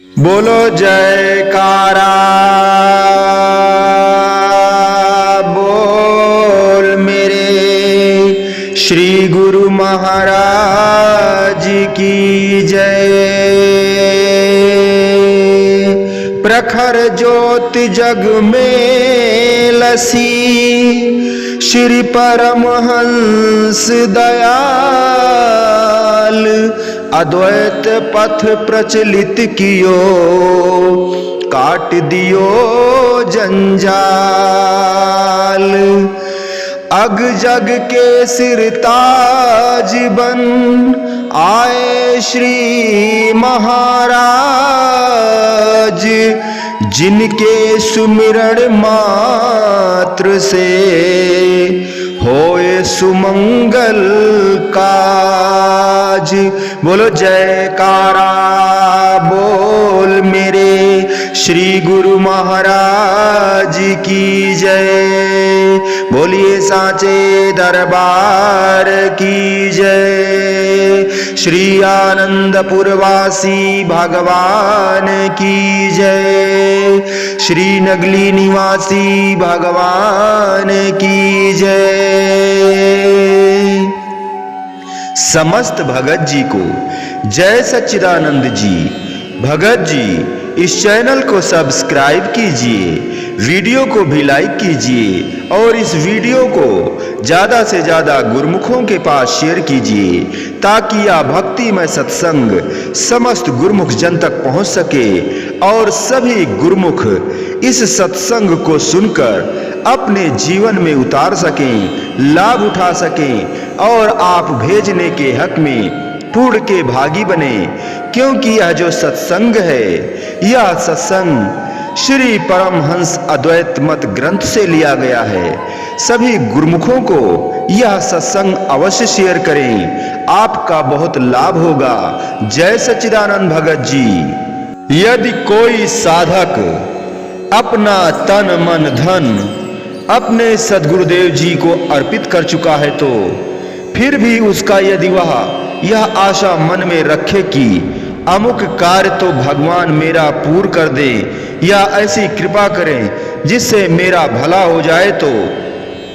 बोलो जयकारा बोल मेरे श्री गुरु महाराज की जय। प्रखर ज्योति जग में लसी श्री परमहंस दयाल अद्वैत पथ प्रचलित कियो काट दियो जंजाल। अग जग के सिर ताज बन आए श्री महाराज जिनके सुमिरण मात्र से होए सुमंगल काज। बोलो जयकारा बोल मेरे श्री गुरु महाराज की जय। बोलिए साचे दरबार की जय। श्री आनंदपुरवासी भगवान की जय। श्री नगली निवासी भगवान की जय। समस्त भगत जी को जय सच्चिदानंद जी। भगत जी इस चैनल को सब्सक्राइब कीजिए, वीडियो को भी लाइक कीजिए और इस वीडियो को ज्यादा से ज्यादा गुरुमुखों के पास शेयर कीजिए ताकि यह भक्तिमय सत्संग समस्त गुरुमुख जन तक पहुंच सके और सभी गुरुमुख इस सत्संग को सुनकर अपने जीवन में उतार सकें, लाभ उठा सकें और आप भेजने के हक में पूर्ण के भागी बने। क्योंकि यह जो सत्संग है यह सत्संग श्री परमहंस अद्वैत मत ग्रंथ से लिया गया है। सभी गुरुमुखों को यह सत्संग अवश्य शेयर करें, आपका बहुत लाभ होगा। जय सच्चिदानंद भगत जी। यदि कोई साधक अपना तन मन धन अपने सद्गुरुदेव जी को अर्पित कर चुका है तो फिर भी उसका यदि वह यह आशा मन में रखे कि अमुक कार्य तो भगवान मेरा पूर्ण कर दे या ऐसी कृपा करें जिससे मेरा भला हो जाए, तो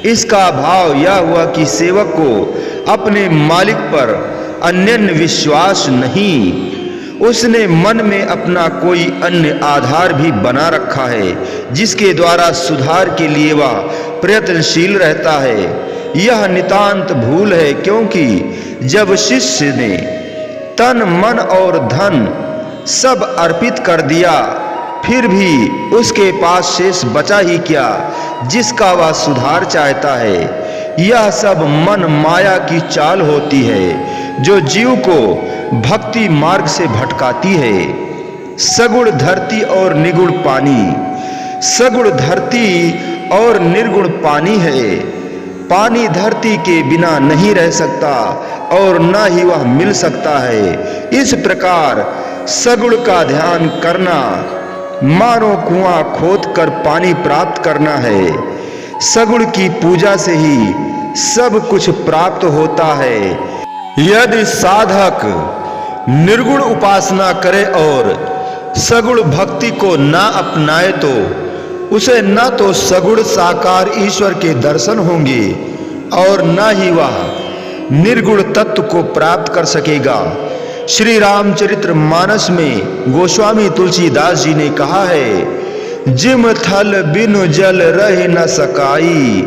इसका भाव यह हुआ कि सेवक को अपने मालिक पर अन्यन्य विश्वास नहीं, उसने मन में अपना कोई अन्य आधार भी बना रखा है जिसके द्वारा सुधार के लिए वह प्रयत्नशील रहता है। यह नितांत भूल है, क्योंकि जब शिष्य ने तन मन और धन सब अर्पित कर दिया फिर भी उसके पास शेष बचा ही क्या जिसका वह सुधार चाहता है। यह सब मन माया की चाल होती है जो जीव को भक्ति मार्ग से भटकाती है। सगुण धरती और निगुण पानी, सगुण धरती और निर्गुण पानी है। पानी धरती के बिना नहीं रह सकता और न ही वह मिल सकता है। इस प्रकार सगुण का ध्यान करना मानो कुआं खोद कर पानी प्राप्त करना है। सगुण की पूजा से ही सब कुछ प्राप्त होता है। यदि साधक निर्गुण उपासना करे और सगुण भक्ति को ना अपनाए तो उसे न तो सगुण साकार ईश्वर के दर्शन होंगे और न ही वह निर्गुण तत्व को प्राप्त कर सकेगा। श्री रामचरित्र मानस में गोस्वामी तुलसीदास जी ने कहा है, जिम थल बिनु जल रह न सकाई,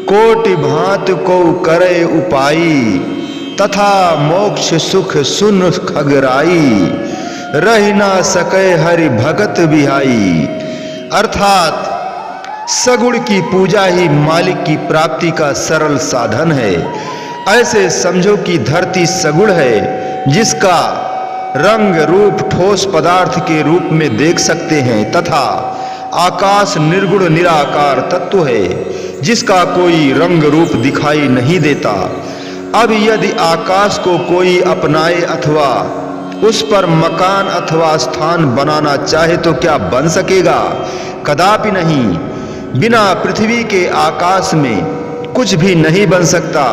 कोटि भांत को करे उपाई, तथा मोक्ष सुख सुन खगराई, रह न सके हरि भगत बिहाई। अर्थात सगुण की पूजा ही मालिक की प्राप्ति का सरल साधन है। ऐसे समझो कि धरती सगुण है जिसका रंग रूप ठोस पदार्थ के रूप में देख सकते हैं, तथा आकाश निर्गुण निराकार तत्व है जिसका कोई रंग रूप दिखाई नहीं देता। अब यदि आकाश को कोई अपनाए अथवा उस पर मकान अथवा स्थान बनाना चाहे तो क्या बन सकेगा? कदापि नहीं। बिना पृथ्वी के आकाश में कुछ भी नहीं बन सकता।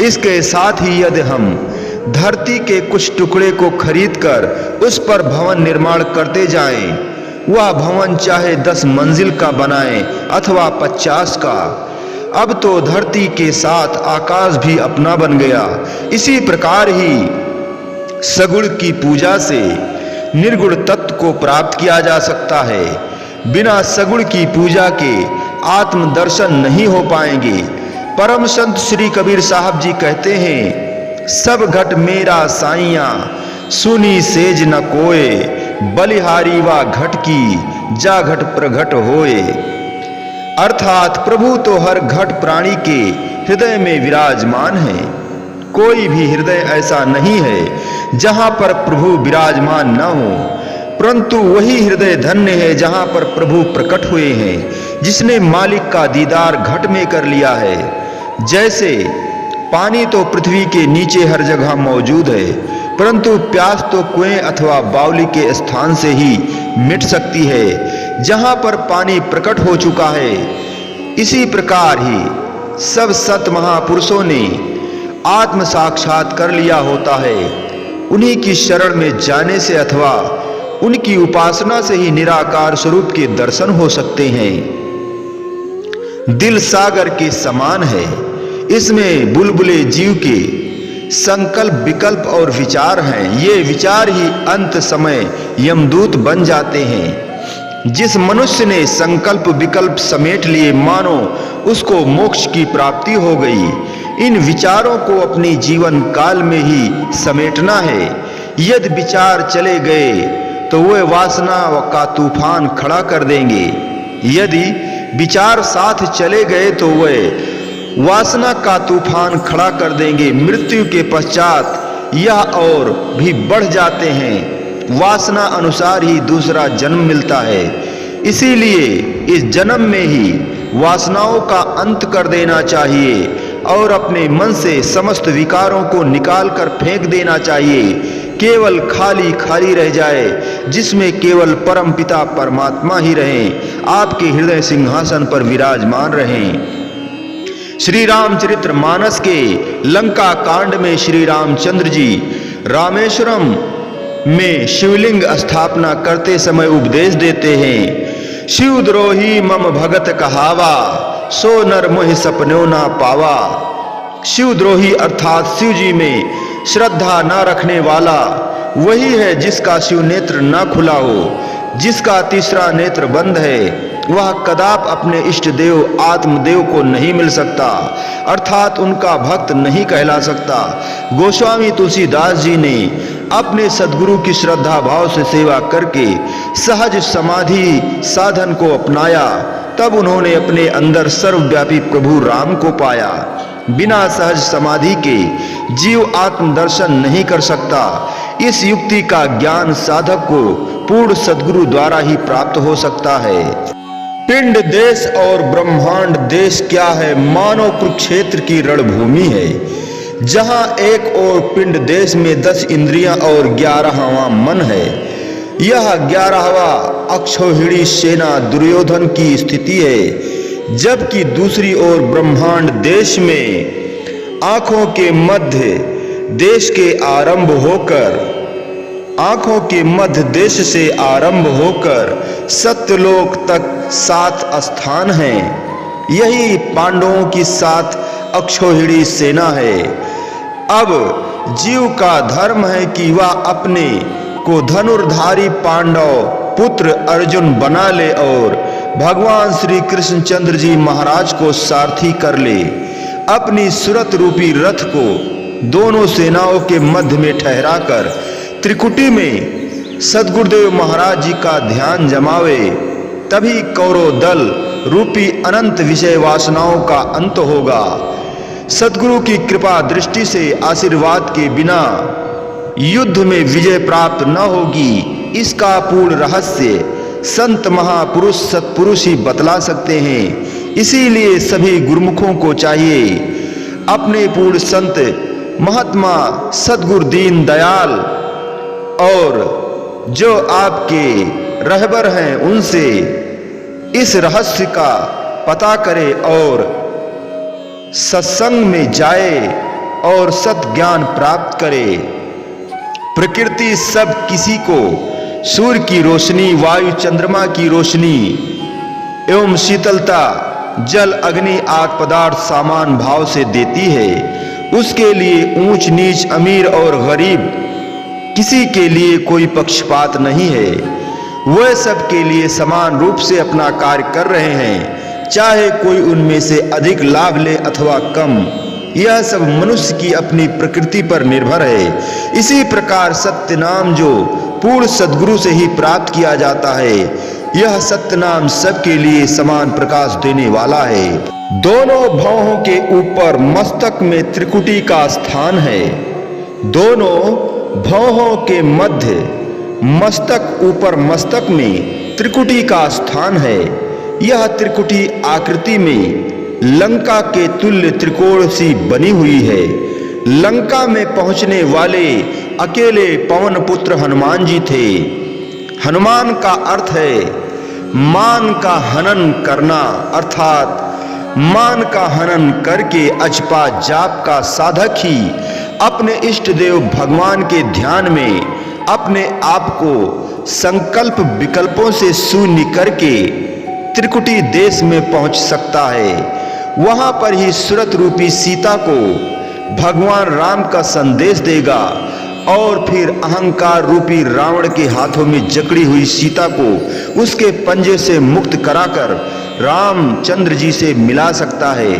इसके साथ ही यदि हम धरती के कुछ टुकड़े को खरीदकर उस पर भवन निर्माण करते जाएं। वह भवन चाहे 10 मंजिल का बनाएं अथवा 50 का। अब तो धरती के साथ आकाश भी अपना बन गया। इसी प्रकार ही सगुण की पूजा से निर्गुण तत्व को प्राप्त किया जा सकता है। बिना सगुण की पूजा के आत्म दर्शन नहीं हो पाएंगे। परम संत श्री कबीर साहब जी कहते हैं, सब घट मेरा साइया सुनी सेज न कोय, बलिहारी वा घट की जा घट प्रघट होए। अर्थात प्रभु तो हर घट प्राणी के हृदय में विराजमान है। कोई भी हृदय ऐसा नहीं है जहां पर प्रभु विराजमान न हो, परंतु वही हृदय धन्य है जहां पर प्रभु प्रकट हुए हैं, जिसने मालिक का दीदार घट में कर लिया है। जैसे पानी तो पृथ्वी के नीचे हर जगह मौजूद है, परंतु प्यास तो कुएं अथवा बावली के स्थान से ही मिट सकती है जहां पर पानी प्रकट हो चुका है। इसी प्रकार ही सब सत महापुरुषों ने आत्म साक्षात कर लिया होता है। उन्हीं की शरण में जाने से अथवा उनकी उपासना से ही निराकार स्वरूप के दर्शन हो सकते हैं। दिल सागर के समान है, इसमें बुलबुले जीव के संकल्प विकल्प और विचार हैं। ये विचार ही अंत समय यमदूत बन जाते हैं। जिस मनुष्य ने संकल्प विकल्प समेट लिए, मानो उसको मोक्ष की प्राप्ति हो गई। इन विचारों को अपनी जीवन काल में ही समेटना है। यदि विचार चले गए तो वे वासना का तूफान खड़ा कर देंगे। यदि विचार साथ चले गए तो वे वासना का तूफान खड़ा कर देंगे। मृत्यु के पश्चात यह और भी बढ़ जाते हैं। वासना अनुसार ही दूसरा जन्म मिलता है। इसीलिए इस जन्म में ही वासनाओं का अंत कर देना चाहिए और अपने मन से समस्त विकारों को निकाल कर फेंक देना चाहिए। केवल खाली खाली रह जाए, जिसमें केवल परम पिता परमात्मा ही रहें, आपके हृदय सिंहासन पर विराजमान रहें। श्री रामचरित्र मानस के लंका कांड में श्री रामचंद्र जी रामेश्वरम में शिवलिंग स्थापना करते समय उपदेश देते हैं, शिवद्रोही मम भगत कहावा, सो नर मोहि सपनो ना पावा। शिवद्रोही अर्थात शिव जी में श्रद्धा न रखने वाला वही है जिसका शिव नेत्र न खुला हो। जिसका तीसरा नेत्र बंद है वह कदाप अपने इष्ट देव आत्मदेव को नहीं मिल सकता, अर्थात उनका भक्त नहीं कहला सकता। गोस्वामी तुलसीदास जी ने अपने सद्गुरु की श्रद्धा भाव से सेवा करके सहज समाधि साधन को अपनाया, तब उन्होंने अपने अंदर सर्वव्यापी प्रभु राम को पाया। बिना सहज समाधि के जीव आत्म दर्शन नहीं कर सकता। इस युक्ति का ज्ञान साधक को पूर्ण सद्गुरु द्वारा ही प्राप्त हो सकता है। पिंड देश और ब्रह्मांड देश क्या है, मानो कुरुक्षेत्र की रणभूमि है, जहां एक और पिंड देश में 10 इंद्रियां और 11वां मन है। यह 11वां अक्षौहिणी सेना दुर्योधन की स्थिति है, जबकि दूसरी ओर ब्रह्मांड देश में आंखों के मध्य देश के आरंभ होकर से आरंभ होकर सत्यलोक तक 7 स्थान हैं। यही पांडवों की 7 अक्षौहिणी सेना है। अब जीव का धर्म है कि वह अपने को धनुर्धारी पांडव पुत्र अर्जुन बना ले और भगवान श्री कृष्णचंद्र जी महाराज को सारथी कर ले। अपनी सुरत रूपी रथ को दोनों सेनाओं के मध्य में ठहराकर त्रिकुटी में सद्गुरुदेव महाराज जी का ध्यान जमावे, तभी कौरव दल रूपी अनंत विषय वासनाओं का अंत होगा। सद्गुरु की कृपा दृष्टि से आशीर्वाद के बिना युद्ध में विजय प्राप्त न होगी। इसका पूर्ण रहस्य संत महापुरुष सत्पुरुष ही बतला सकते हैं। इसीलिए सभी गुरुमुखों को चाहिए अपने पूर्ण संत महात्मा सद्गुरु दीन दयाल और जो आपके रहबर हैं उनसे इस रहस्य का पता करे और सत्संग में जाए और सत ज्ञान प्राप्त करे। प्रकृति सब किसी को सूर्य की रोशनी, वायु चंद्रमा की रोशनी एवं शीतलता, जल अग्नि आदि पदार्थ समान भाव से देती है। उसके लिए ऊंच नीच, अमीर और गरीब किसी के लिए कोई पक्षपात नहीं है। वह सबके लिए समान रूप से अपना कार्य कर रहे हैं, चाहे कोई उनमें से अधिक लाभ ले अथवा कम। यह सब मनुष्य की अपनी प्रकृति पर निर्भर है। इसी प्रकार सत्य नाम जो पूर्ण सद्गुरु से ही प्राप्त किया जाता है, यह सत्य नाम सबके लिए समान प्रकाश देने वाला है। दोनों भौहों के ऊपर मस्तक में त्रिकुटी का स्थान है। दोनों भौहों के मध्य मस्तक ऊपर मस्तक में त्रिकुटी का स्थान है। यह त्रिकुटी आकृति में लंका के तुल्य त्रिकोण सी बनी हुई है। लंका में पहुंचने वाले अकेले पवन पुत्र हनुमान जी थे। हनुमान का अर्थ है मान का हनन करना, अर्थात मान का हनन करके अजपा जाप का साधक ही अपने इष्ट देव भगवान के ध्यान में अपने आप को संकल्प विकल्पों से शून्य करके त्रिकुटी देश में पहुंच सकता है। वहां पर ही सुरत रूपी सीता को भगवान राम का संदेश देगा और फिर अहंकार रूपी रावण के हाथों में जकड़ी हुई सीता को उसके पंजे से मुक्त कराकर रामचंद्र जी से मिला सकता है।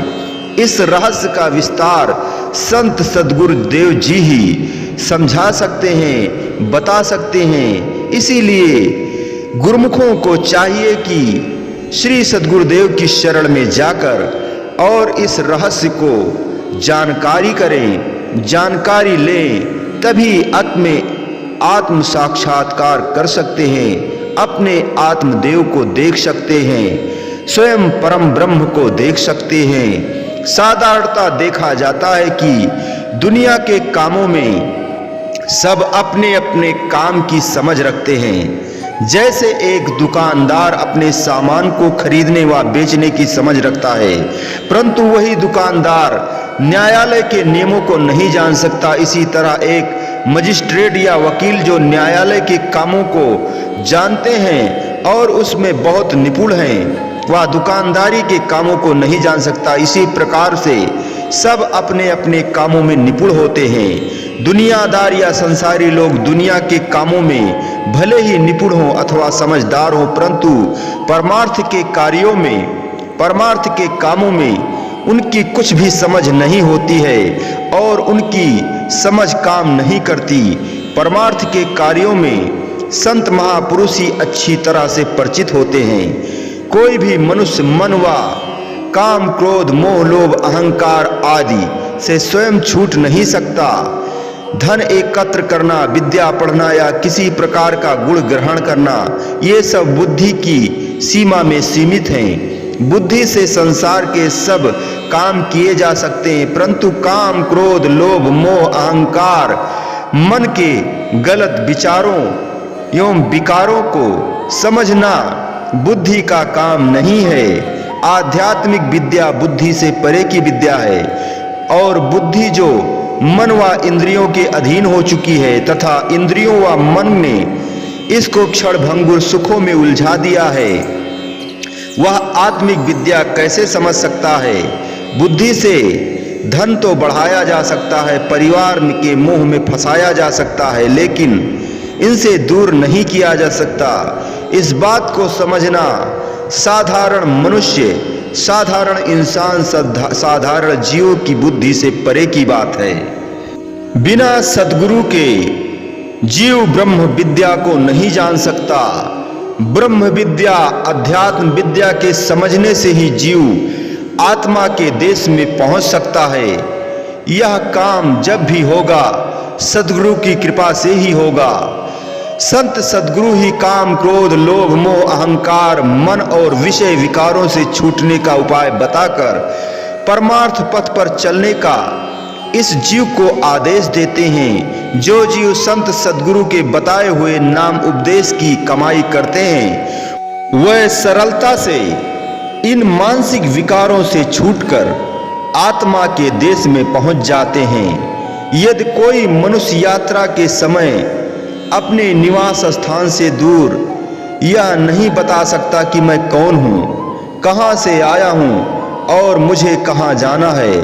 इस रहस्य का विस्तार संत सद्गुरु देव जी ही समझा सकते हैं, बता सकते हैं। इसीलिए गुरुमुखों को चाहिए कि श्री सद्गुरुदेव की शरण में जाकर और इस रहस्य को जानकारी करें, जानकारी लें, तभी आत्म साक्षात्कार कर सकते हैं, अपने आत्मदेव को देख सकते हैं, स्वयं परम ब्रह्म को देख सकते हैं। साधारणता देखा जाता है कि दुनिया के कामों में सब अपने अपने काम की समझ रखते हैं। जैसे एक दुकानदार अपने सामान को खरीदने व बेचने की समझ रखता है, परंतु वही दुकानदार न्यायालय के नियमों को नहीं जान सकता। इसी तरह एक मजिस्ट्रेट या वकील जो न्यायालय के कामों को जानते हैं और उसमें बहुत निपुण हैं, वह दुकानदारी के कामों को नहीं जान सकता। इसी प्रकार से सब अपने अपने कामों में निपुण होते हैं। दुनियादार या संसारी लोग दुनिया के कामों में भले ही निपुण हो अथवा समझदार हो, परंतु परमार्थ के कार्यों में, परमार्थ के कामों में उनकी कुछ भी समझ नहीं होती है और उनकी समझ काम नहीं करती। परमार्थ के कार्यों में संत महापुरुष ही अच्छी तरह से परिचित होते हैं। कोई भी मनुष्य मन व काम, क्रोध, मोह, लोभ, अहंकार आदि से स्वयं छूट नहीं सकता। धन एकत्र करना, विद्या पढ़ना या किसी प्रकार का गुण ग्रहण करना, ये सब बुद्धि की सीमा में सीमित हैं। बुद्धि से संसार के सब काम किए जा सकते हैं, परंतु काम, क्रोध, लोभ, मोह, अहंकार, मन के गलत विचारों एवं विकारों को समझना बुद्धि का काम नहीं है। आध्यात्मिक विद्या बुद्धि से परे की विद्या है और बुद्धि जो मन व इंद्रियों के अधीन हो चुकी है तथा इंद्रियों व मन ने इसको क्षण भंगुर सुखों में उलझा दिया है, वह आत्मिक विद्या कैसे समझ सकता है। बुद्धि से धन तो बढ़ाया जा सकता है, परिवार के मोह में फंसाया जा सकता है, लेकिन इनसे दूर नहीं किया जा सकता। इस बात को समझना साधारण मनुष्य, साधारण इंसान, साधारण जीवों की बुद्धि से परे की बात है। बिना सद्गुरु के जीव ब्रह्म विद्या को नहीं जान सकता। ब्रह्म विद्या, अध्यात्म विद्या के समझने से ही जीव आत्मा के देश में पहुंच सकता है। यह काम जब भी होगा सद्गुरु की कृपा से ही होगा। संत सद्गुरु ही काम, क्रोध, लोभ, मोह, अहंकार, मन और विषय विकारों से छूटने का उपाय बताकर परमार्थ पथ पर चलने का इस जीव को आदेश देते हैं। जो जीव संत सद्गुरु के बताए हुए नाम उपदेश की कमाई करते हैं, वह सरलता से इन मानसिक विकारों से छूटकर आत्मा के देश में पहुंच जाते हैं। यदि कोई मनुष्य यात्रा के समय अपने निवास स्थान से दूर यह नहीं बता सकता कि मैं कौन हूँ, कहाँ से आया हूँ और मुझे कहाँ जाना है,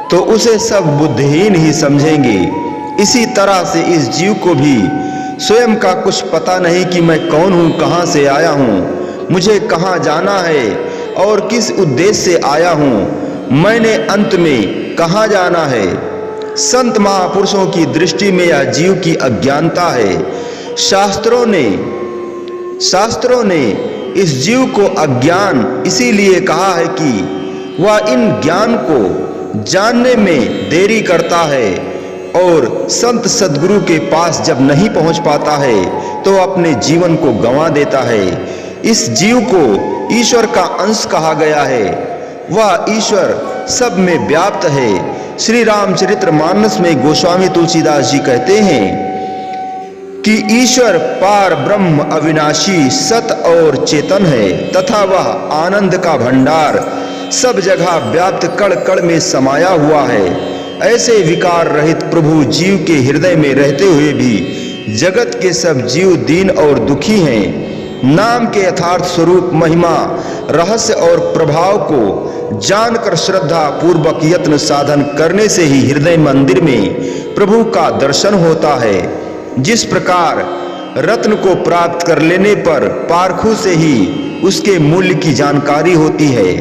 तो उसे सब बुद्धिहीन ही समझेंगे। इसी तरह से इस जीव को भी स्वयं का कुछ पता नहीं कि मैं कौन हूँ, कहाँ से आया हूँ, मुझे कहाँ जाना है और किस उद्देश्य से आया हूँ, मैंने अंत में कहाँ जाना है। संत महापुरुषों की दृष्टि में यह जीव की अज्ञानता है। शास्त्रों ने इस जीव को अज्ञान इसीलिए कहा है कि वह इन ज्ञान को जानने में देरी करता है और संत सद्गुरु के पास जब नहीं पहुंच पाता है तो अपने जीवन को गंवा देता है। इस जीव को ईश्वर का अंश कहा गया है। वह ईश्वर सब में व्याप्त है। श्री रामचरितमानस में गोस्वामी तुलसीदास जी कहते हैं कि ईश्वर पार ब्रह्म अविनाशी सत और चेतन है तथा वह आनंद का भंडार सब जगह व्याप्त कण कण में समाया हुआ है। ऐसे विकार रहित प्रभु जीव के हृदय में रहते हुए भी जगत के सब जीव दीन और दुखी हैं। नाम के यथार्थ स्वरूप, महिमा, रहस्य और प्रभाव को जानकर श्रद्धा पूर्वक यत्न साधन करने से ही हृदय मंदिर में प्रभु का दर्शन होता है। जिस प्रकार रत्न को प्राप्त कर लेने पर पारखू से ही उसके मूल्य की जानकारी होती है।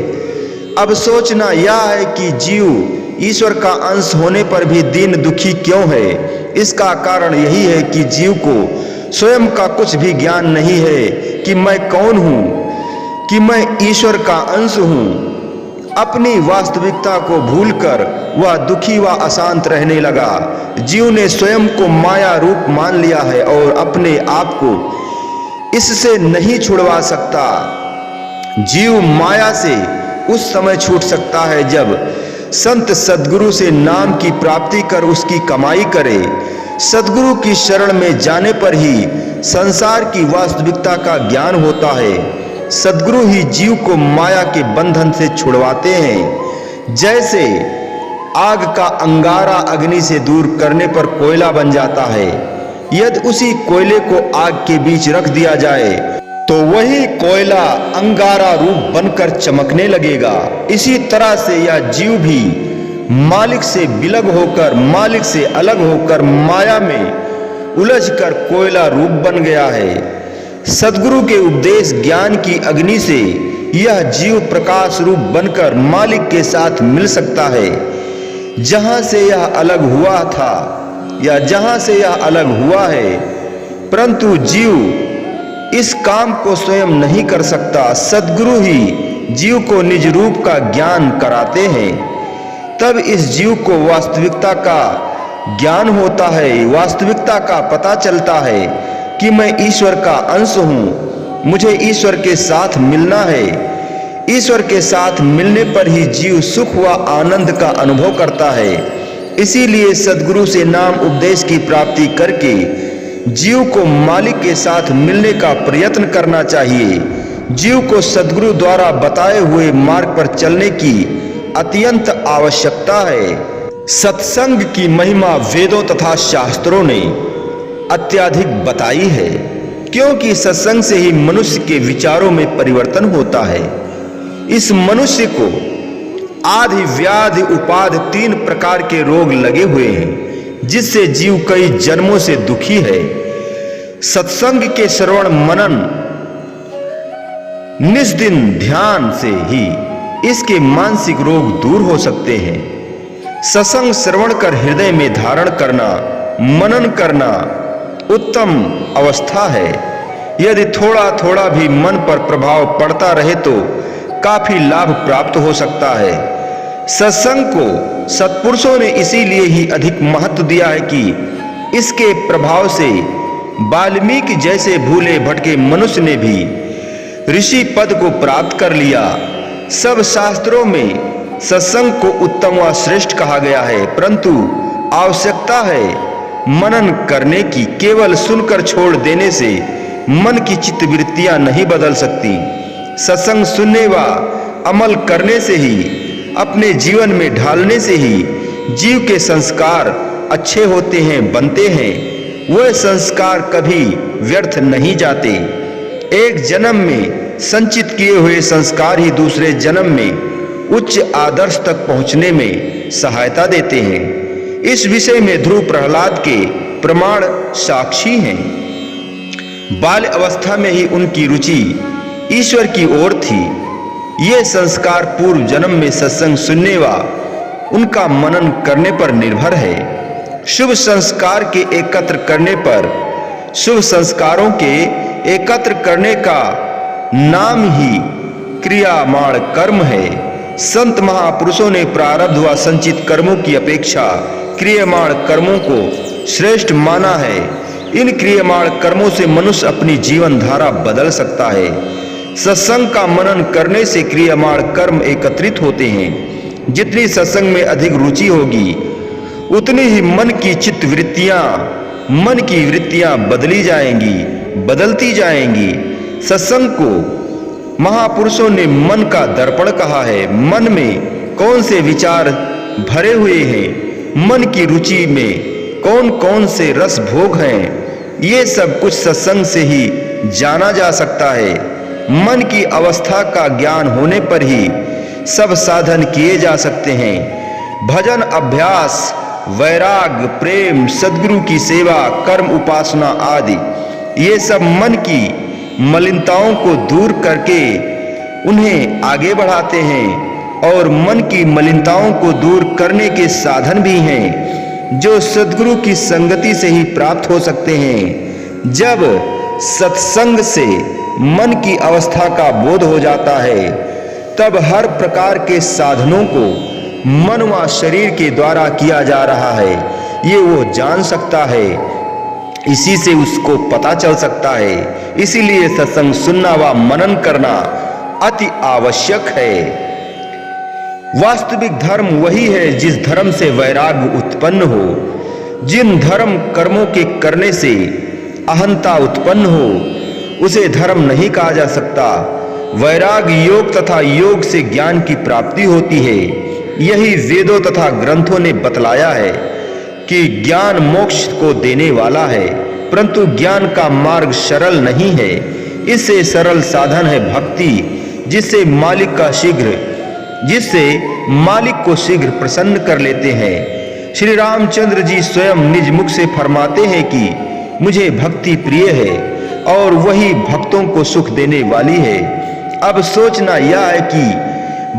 अब सोचना यह है कि जीव ईश्वर का अंश होने पर भी दीन दुखी क्यों है। इसका कारण यही है कि जीव को स्वयं का कुछ भी ज्ञान नहीं है कि मैं कौन हूँ, कि मैं ईश्वर का अंश हूँ। अपनी वास्तविकता को भूलकर वह दुखी व अशांत रहने लगा। जीव ने स्वयं को माया रूप मान लिया है और अपने आप को इससे नहीं छुड़वा सकता। जीव माया से उस समय छूट सकता है जब संत सद्गुरु से नाम की प्राप्ति कर उसकी कमाई करे। सद्गुरु की शरण में जाने पर ही संसार की वास्तविकता का ज्ञान होता है। सद्गुरु ही जीव को माया के बंधन से छुड़वाते हैं। जैसे आग का अंगारा अग्नि से दूर करने पर कोयला बन जाता है, यदि उसी कोयले को आग के बीच रख दिया जाए तो वही कोयला अंगारा रूप बनकर चमकने लगेगा। इसी तरह से यह जीव भी मालिक से विलग होकर, मालिक से अलग होकर माया में उलझकर कोयला रूप बन गया है। सद्गुरु के उपदेश ज्ञान की अग्नि से यह जीव प्रकाश रूप बनकर मालिक के साथ मिल सकता है। जहां से यह अलग हुआ था या जहां से यह अलग हुआ है, परंतु जीव इस काम को स्वयं नहीं कर सकता। सद्गुरु ही जीव को निज रूप का ज्ञान कराते हैं। तब इस जीव को वास्तविकता का ज्ञान होता है, वास्तविकता का पता चलता है कि मैं ईश्वर का अंश हूँ, मुझे ईश्वर के साथ मिलना है। ईश्वर के साथ मिलने पर ही जीव सुख व आनंद का अनुभव करता है। इसीलिए सद्गुरु से नाम उपदेश की प्राप्ति करके जीव को मालिक के साथ मिलने का प्रयत्न करना चाहिए। जीव को सद्गुरु द्वारा बताए हुए मार्ग पर चलने की अत्यंत आवश्यकता है। सत्संग की महिमा वेदों तथा शास्त्रों ने अत्यधिक बताई है, क्योंकि सत्संग से ही मनुष्य के विचारों में परिवर्तन होता है। इस मनुष्य को आदि व्याधि उपाधि 3 प्रकार के रोग लगे हुए हैं, जिससे जीव कई जन्मों से दुखी है। सत्संग के श्रवण मनन निस्दिन ध्यान से ही इसके मानसिक रोग दूर हो सकते हैं। सत्संग श्रवण कर हृदय में धारण करना, मनन करना उत्तम अवस्था है। यदि थोड़ा थोड़ा भी मन पर प्रभाव पड़ता रहे तो काफी लाभ प्राप्त हो सकता है। सत्संग को सत्पुरुषों ने इसीलिए ही अधिक महत्व दिया है कि इसके प्रभाव से वाल्मीकि जैसे भूले भटके मनुष्य ने भी ऋषि पद को प्राप्त कर लिया। सब शास्त्रों में सत्संग को उत्तम व श्रेष्ठ कहा गया है, परंतु आवश्यकता है मनन करने की। केवल सुनकर छोड़ देने से मन की चित्तवृत्तियां नहीं बदल सकती। सत्संग सुनने व अमल करने से ही अपने जीवन में ढालने से ही जीव के संस्कार अच्छे होते हैं, बनते हैं। वह संस्कार कभी व्यर्थ नहीं जाते। एक जन्म में संचित किए हुए संस्कार ही दूसरे जन्म में उच्च आदर्श तक पहुंचने में सहायता देते हैं। इस विषय में ध्रुव प्रहलाद के प्रमाण साक्षी हैं। बाल्य अवस्था में ही उनकी रुचि ईश्वर की ओर थी। ये संस्कार पूर्व जन्म में सत्संग सुनने व उनका मनन करने पर निर्भर है। शुभ संस्कार के एकत्र करने पर, शुभ संस्कारों के एकत्र करने का नाम ही क्रियामाण कर्म है। संत महापुरुषों ने प्रारब्ध व संचित कर्मों की अपेक्षा क्रियामाण कर्मों को श्रेष्ठ माना है। इन क्रियामाण कर्मों से मनुष्य अपनी जीवन धारा बदल सकता है। सत्संग का मनन करने से क्रियामाण कर्म एकत्रित होते हैं। जितनी सत्संग में अधिक रुचि होगी उतनी ही मन की वृत्तियां बदलती जाएंगी। सत्संग को महापुरुषों ने मन का दर्पण कहा है। मन में कौन से विचार भरे हुए हैं, मन की रुचि में कौन कौन से रस भोग हैं, ये सब कुछ सत्संग से ही जाना जा सकता है। मन की अवस्था का ज्ञान होने पर ही सब साधन किए जा सकते हैं। भजन, अभ्यास, वैराग, प्रेम, सद्गुरु की सेवा, कर्म, उपासना आदि ये सब मन की मलिनताओं को दूर करके उन्हें आगे बढ़ाते हैं और मन की मलिनताओं को दूर करने के साधन भी हैं जो सद्गुरु की संगति से ही प्राप्त हो सकते हैं। जब सत्संग से मन की अवस्था का बोध हो जाता है तब हर प्रकार के साधनों को मन व शरीर के द्वारा किया जा रहा है ये वो जान सकता है। इसी से उसको पता चल सकता है। इसीलिए सत्संग सुनना व मनन करना अति आवश्यक है। वास्तविक धर्म वही है जिस धर्म से वैराग्य उत्पन्न हो। जिन धर्म कर्मों के करने से अहंता उत्पन्न हो उसे धर्म नहीं कहा जा सकता। वैराग योग तथा योग से ज्ञान की प्राप्ति होती है। यही वेदों तथा ग्रंथों ने बतलाया है कि ज्ञान मोक्ष को देने वाला है, परंतु ज्ञान का मार्ग सरल नहीं है। इससे सरल साधन है भक्ति, जिससे मालिक को शीघ्र प्रसन्न कर लेते हैं। श्री रामचंद्र जी स्वयं निज मुख से फरमाते हैं कि मुझे भक्ति प्रिय है और वही भक्तों को सुख देने वाली है। अब सोचना यह है कि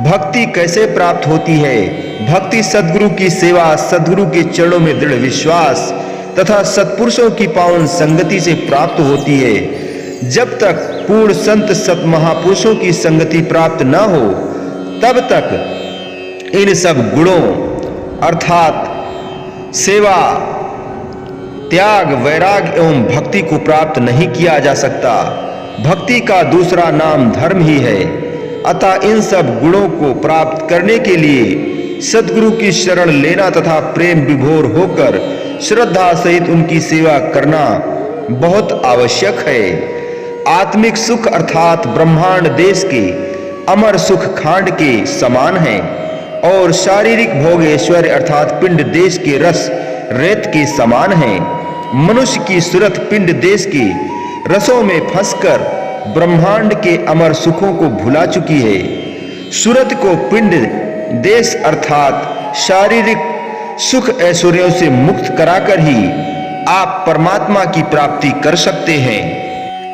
भक्ति कैसे प्राप्त होती है। भक्ति सद्गुरु की सेवा, सद्गुरु के चरणों में दृढ़ विश्वास तथा सत्पुरुषों की पावन संगति से प्राप्त होती है। जब तक पूर्ण संत सत महापुरुषों की संगति प्राप्त न हो तब तक इन सब गुणों अर्थात सेवा, त्याग, वैराग एवं भक्ति को प्राप्त नहीं किया जा सकता। भक्ति का दूसरा नाम धर्म ही है। अतः इन सब गुणों को प्राप्त करने के लिए सद्गुरु की शरण लेना तथा प्रेम विभोर होकर श्रद्धा सहित उनकी सेवा करना बहुत आवश्यक है। आत्मिक सुख अर्थात ब्रह्मांड देश के अमर सुख खांड के समान है और शारीरिक भोग ऐश्वर्य अर्थात पिंड देश के रस रेत के समान है। मनुष्य की सूरत पिंड देश के रसों में फंसकर ब्रह्मांड के अमर सुखों को भुला चुकी है। सूरत को पिंड देश अर्थात शारीरिक सुख ऐश्वर्यों से मुक्त कराकर ही आप परमात्मा की प्राप्ति कर सकते हैं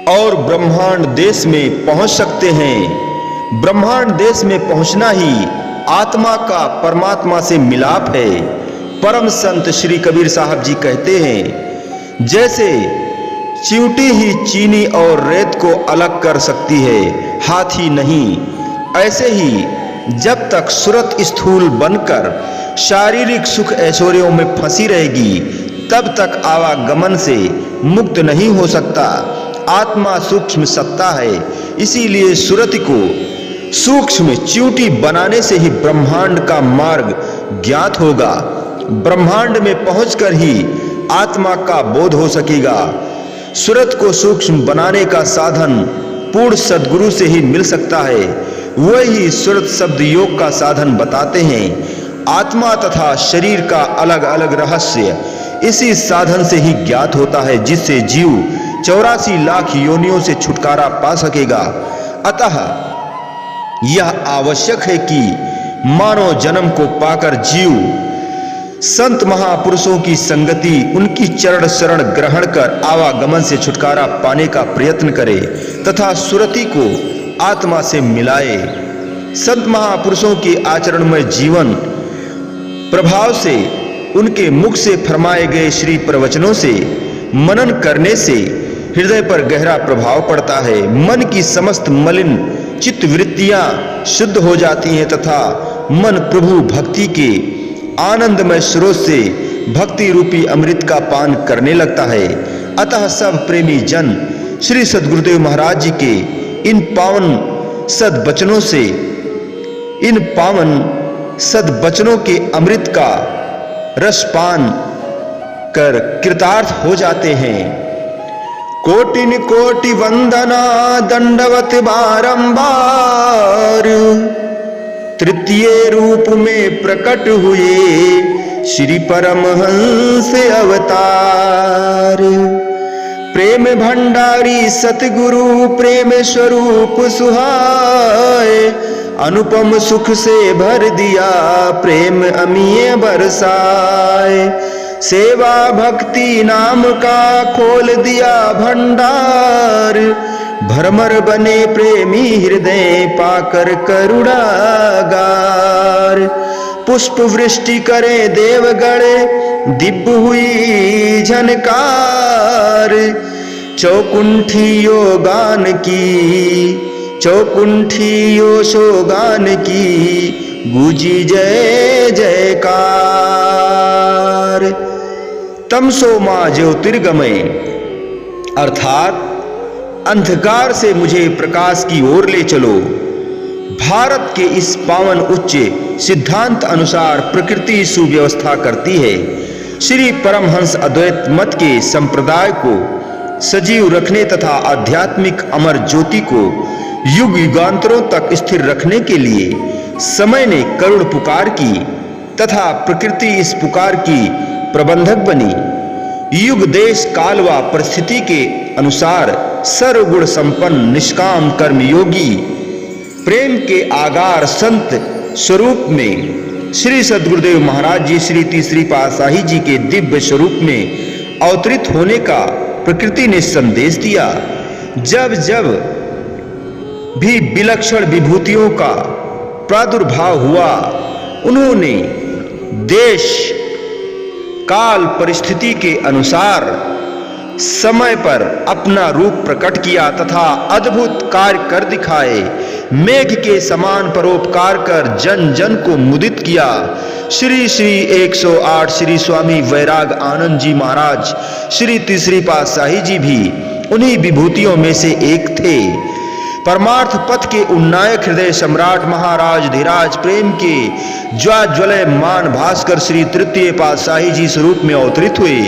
और ब्रह्मांड देश में पहुंच सकते हैं। ब्रह्मांड देश में पहुंचना ही आत्मा का परमात्मा से मिलाप है। परम संत श्री कबीर साहब जी कहते हैं, जैसे चींटी ही चीनी और रेत को अलग कर सकती है, हाथी नहीं, ऐसे ही जब तक सूरत स्थूल बनकर शारीरिक सुख ऐश्वर्यों में फंसी रहेगी तब तक आवागमन से मुक्त नहीं हो सकता। आत्मा सूक्ष्म सत्ता है, इसीलिए सूरत को सूक्ष्म चींटी बनाने से ही ब्रह्मांड का मार्ग ज्ञात होगा। ब्रह्मांड में पहुंचकर ही आत्मा का बोध हो सकेगा। सूरत को सूक्ष्म बनाने का साधन पूर्ण सद्गुरु से ही मिल सकता है। वही सुरत शब्द योग का साधन बताते हैं। आत्मा तथा शरीर का अलग अलग रहस्य इसी साधन से ही ज्ञात होता है, जिससे जीव 84 लाख योनियों से छुटकारा पा सकेगा। अतः यह आवश्यक है कि मानव जन्म को पाकर जीव संत महापुरुषों की संगति, उनकी चरण शरण ग्रहण कर आवागमन से छुटकारा पाने का प्रयत्न करे तथा सुरति को आत्मा से मिलाए। संत महापुरुषों के आचरणमय जीवन प्रभाव से, उनके मुख से फरमाए गए श्री प्रवचनों से मनन करने से हृदय पर गहरा प्रभाव पड़ता है। मन की समस्त मलिन चित्त वृत्तियां शुद्ध हो जाती हैं तथा मन प्रभु भक्ति के आनंदमय स्रोत से भक्ति रूपी अमृत का पान करने लगता है। अतः सब प्रेमी जन श्री सद्गुरुदेव महाराज जी के इन पावन सद्वचनों के अमृत का रसपान कर कृतार्थ हो जाते हैं। कोटिन कोटि वंदना दंडवत बारंबार, तृतीय रूप में प्रकट हुए श्री परमहंस अवतार। प्रेम भंडारी सतगुरु प्रेम स्वरूप सुहाए, अनुपम सुख से भर दिया प्रेम अमीय बरसाए। सेवा भक्ति नाम का खोल दिया भंडार, भरमर बने प्रेमी हृदय पाकर करुणागार। पुष्प वृष्टि करे देवगण दिव्य हुई झनकार, चौकुंठी योगान की गूंजी जय जयकार। तमसो मां ज्योतिर्गमय, अर्थात अंधकार से मुझे प्रकाश की ओर ले चलो। भारत के इस पावन उच्च सिद्धांत अनुसार प्रकृति सुव्यवस्था करती है। श्री परमहंस अद्वैत मत के संप्रदाय को सजीव रखने तथा आध्यात्मिक अमर ज्योति को युग युगांतरों तक स्थिर रखने के लिए समय ने करुण पुकार की तथा प्रकृति इस पुकार की प्रबंधक बनी। युग देश काल व परिस्थिति के अनुसार सर्वगुण संपन्न निष्काम कर्म योगी प्रेम के आगार संत स्वरूप में श्री सद्गुरुदेव महाराज जी श्री तीसरी पातशाही जी के दिव्य स्वरूप में अवतरित होने का प्रकृति ने संदेश दिया। जब जब भी विलक्षण विभूतियों का प्रादुर्भाव हुआ, उन्होंने देश काल परिस्थिति के अनुसार समय पर अपना रूप प्रकट किया तथा अद्भुत कार्य कर दिखाए। मेघ के समान परोपकार कर जन जन को मुदित किया। श्री 108 श्री स्वामी वैराग आनंद जी महाराज श्री तीसरी पातशाही जी भी उन्हीं विभूतियों में से एक थे। परमार्थ पथ के उन्नायक हृदय सम्राट महाराज धीराज प्रेम के ज्वाज्वलयमान भास्कर श्री तृतीय पातशाही जी स्वरूप में अवतरित हुए।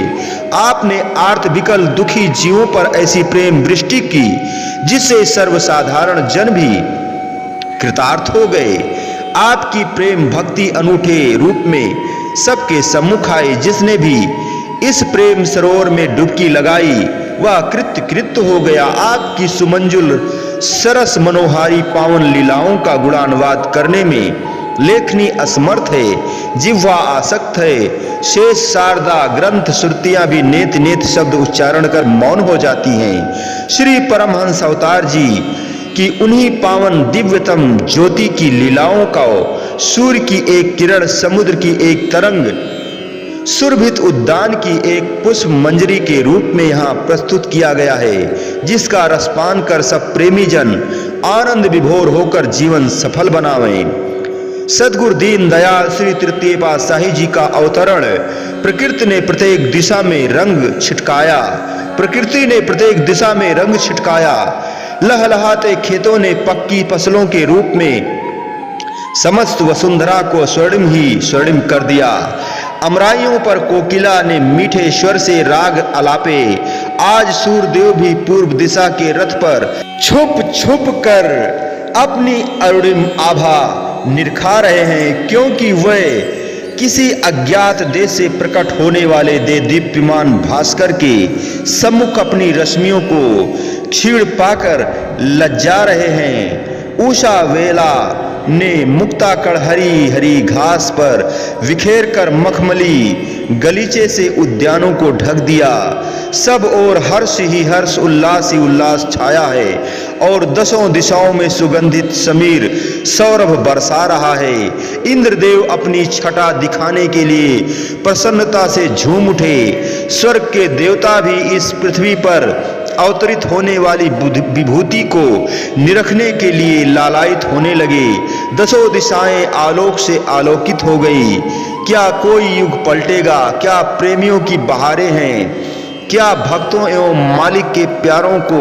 आपने आर्त विकल दुखी जीवों पर ऐसी प्रेम वृष्टि की जिससे सर्वसाधारण जन भी कृतार्थ हो गए। आपकी प्रेम भक्ति अनूठे रूप में सबके सम्मुख आई। जिसने भी इस प्रेम सरोवर में डुबकी लगाई वह कृत्य हो गया। आपकी सुमंजुल सरस मनोहारी पावन लीलाओं का गुणानुवाद करने में लेखनी असमर्थ है, जिह्वा आसक्त है। शेष शारदा ग्रंथ श्रुतियां भी नेत नेत शब्द उच्चारण कर मौन हो जाती हैं। श्री परमहंस अवतार जी की उन्हीं पावन दिव्यतम ज्योति की लीलाओं का सूर्य की एक किरण, समुद्र की एक तरंग, सुरभित उद्यान की एक पुष्प मंजरी के रूप में यहाँ प्रस्तुत किया गया है, जिसका रसपान कर सब प्रेमी जन आनंद विभोर होकर जीवन सफल बनावें। सद्गुरु दीन दयाल श्री तृतीय पातशाही जी का अवतरण प्रकृति ने प्रत्येक दिशा में रंग छिटकाया। लहलहाते खेतों ने पक्की फसलों के रूप में समस्त वसुंधरा को स्वर्णिम ही स्वर्णिम कर दिया। अमराइयों पर कोकिला ने मीठे स्वर से राग आलापे। आज सूर्यदेव भी पूर्व दिशा के रथ पर छुप छुप कर अपनी अरुणिम आभा निरखा रहे हैं, क्योंकि वे किसी अज्ञात देश से प्रकट होने वाले दीप्यमान भास्कर के सम्मुख अपनी रश्मियों को क्षीण पाकर लज्जा रहे हैं। उषा वेला ने मुक्ताकड़ हरी हरी घास पर बिखेर कर मखमली गलीचे से उद्यानों को ढक दिया। सब ओर हर्ष ही हर्ष, उल्लास ही उल्लास छाया है और दसों दिशाओं में सुगंधित समीर सौरभ बरसा रहा है। इंद्रदेव अपनी छटा दिखाने के लिए प्रसन्नता से झूम उठे। स्वर्ग के देवता भी इस पृथ्वी पर अवतरित होने वाली विभूति को निरखने के लिए लालायित होने लगे। दसों दिशाएं आलोक से आलोकित हो गई। क्या कोई युग पलटेगा? क्या प्रेमियों की बहारें हैं? क्या भक्तों एवं मालिक के प्यारों को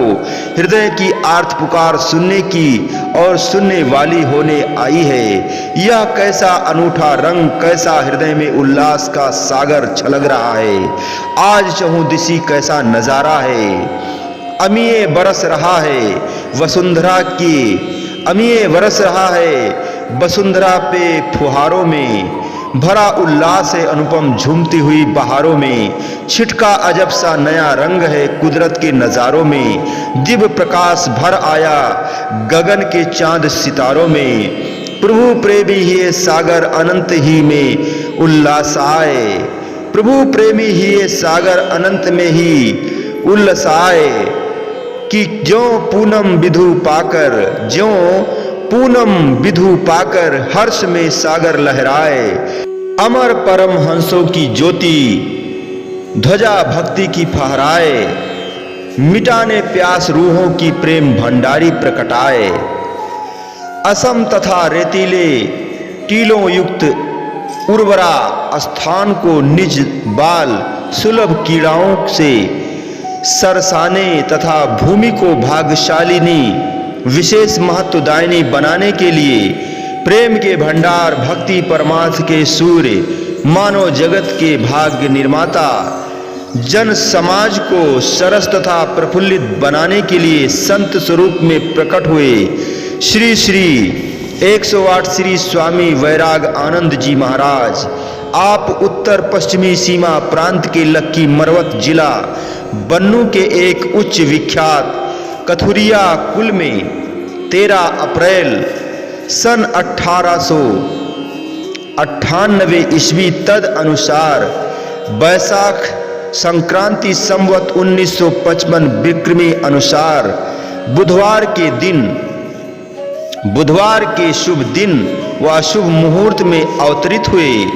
हृदय की आर्त पुकार सुनने की और सुनने वाली होने आई है? यह कैसा अनूठा रंग, कैसा हृदय में उल्लास का सागर छलक रहा है। आज चहुंदिशी कैसा नजारा है। अमीय बरस रहा है वसुंधरा की, अमीय बरस रहा है वसुंधरा पे फुहारों में। भरा उल्लास है अनुपम झूमती हुई बहारों में। छिटका अजब सा नया रंग है कुदरत के नजारों में। दिव्य प्रकाश भर आया गगन के चांद सितारों में। प्रभु प्रेमी ही सागर अनंत ही में उल्लास आए। प्रभु प्रेमी ही सागर अनंत में ही उल्लास आए। कि ज्यों पूनम विधु पाकर, ज्यों पूनम विधु पाकर हर्ष में सागर लहराए। अमर परम हंसों की ज्योति ध्वजा भक्ति की फहराए। मिटाने प्यास रूहों की प्रेम भंडारी प्रकटाए। असम तथा रेतीले टीलों युक्त उर्वरा स्थान को निज बाल सुलभ कीड़ाओं से सरसाने तथा भूमि को भाग्यशालिनी विशेष महत्वदायिनी बनाने के लिए प्रेम के भंडार, भक्ति परमार्थ के सूर्य, मानव जगत के भाग्य निर्माता, जन समाज को सरस तथा प्रफुल्लित बनाने के लिए संत स्वरूप में प्रकट हुए श्री श्री 108 श्री स्वामी वैराग आनंद जी महाराज। आप उत्तर पश्चिमी सीमा प्रांत के लक्की मरवत जिला बन्नू के एक उच्च विख्यात कथुरिया कुल में 13 अप्रैल सन 1898 ईस्वी तद अनुसार बैसाख संक्रांति संवत 1955 विक्रमी अनुसार बुधवार के शुभ दिन व शुभ मुहूर्त में अवतरित हुए।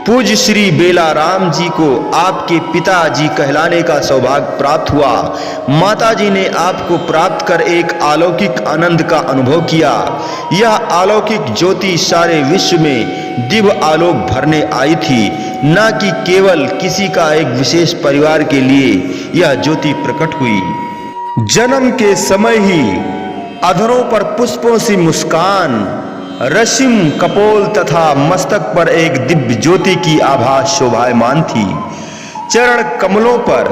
पूज्य श्री बेलाराम जी को आपके पिताजी कहलाने का सौभाग्य प्राप्त हुआ। माताजी ने आपको प्राप्त कर एक अलौकिक आनंद का अनुभव किया। यह अलौकिक ज्योति सारे विश्व में दिव्य आलोक भरने आई थी, न कि केवल किसी का एक विशेष परिवार के लिए यह ज्योति प्रकट हुई। जन्म के समय ही अधरों पर पुष्पों सी मुस्कान, रश्मि कपोल तथा मस्तक पर एक दिव्य ज्योति की आभा शोभायमान थी। चरण कमलों पर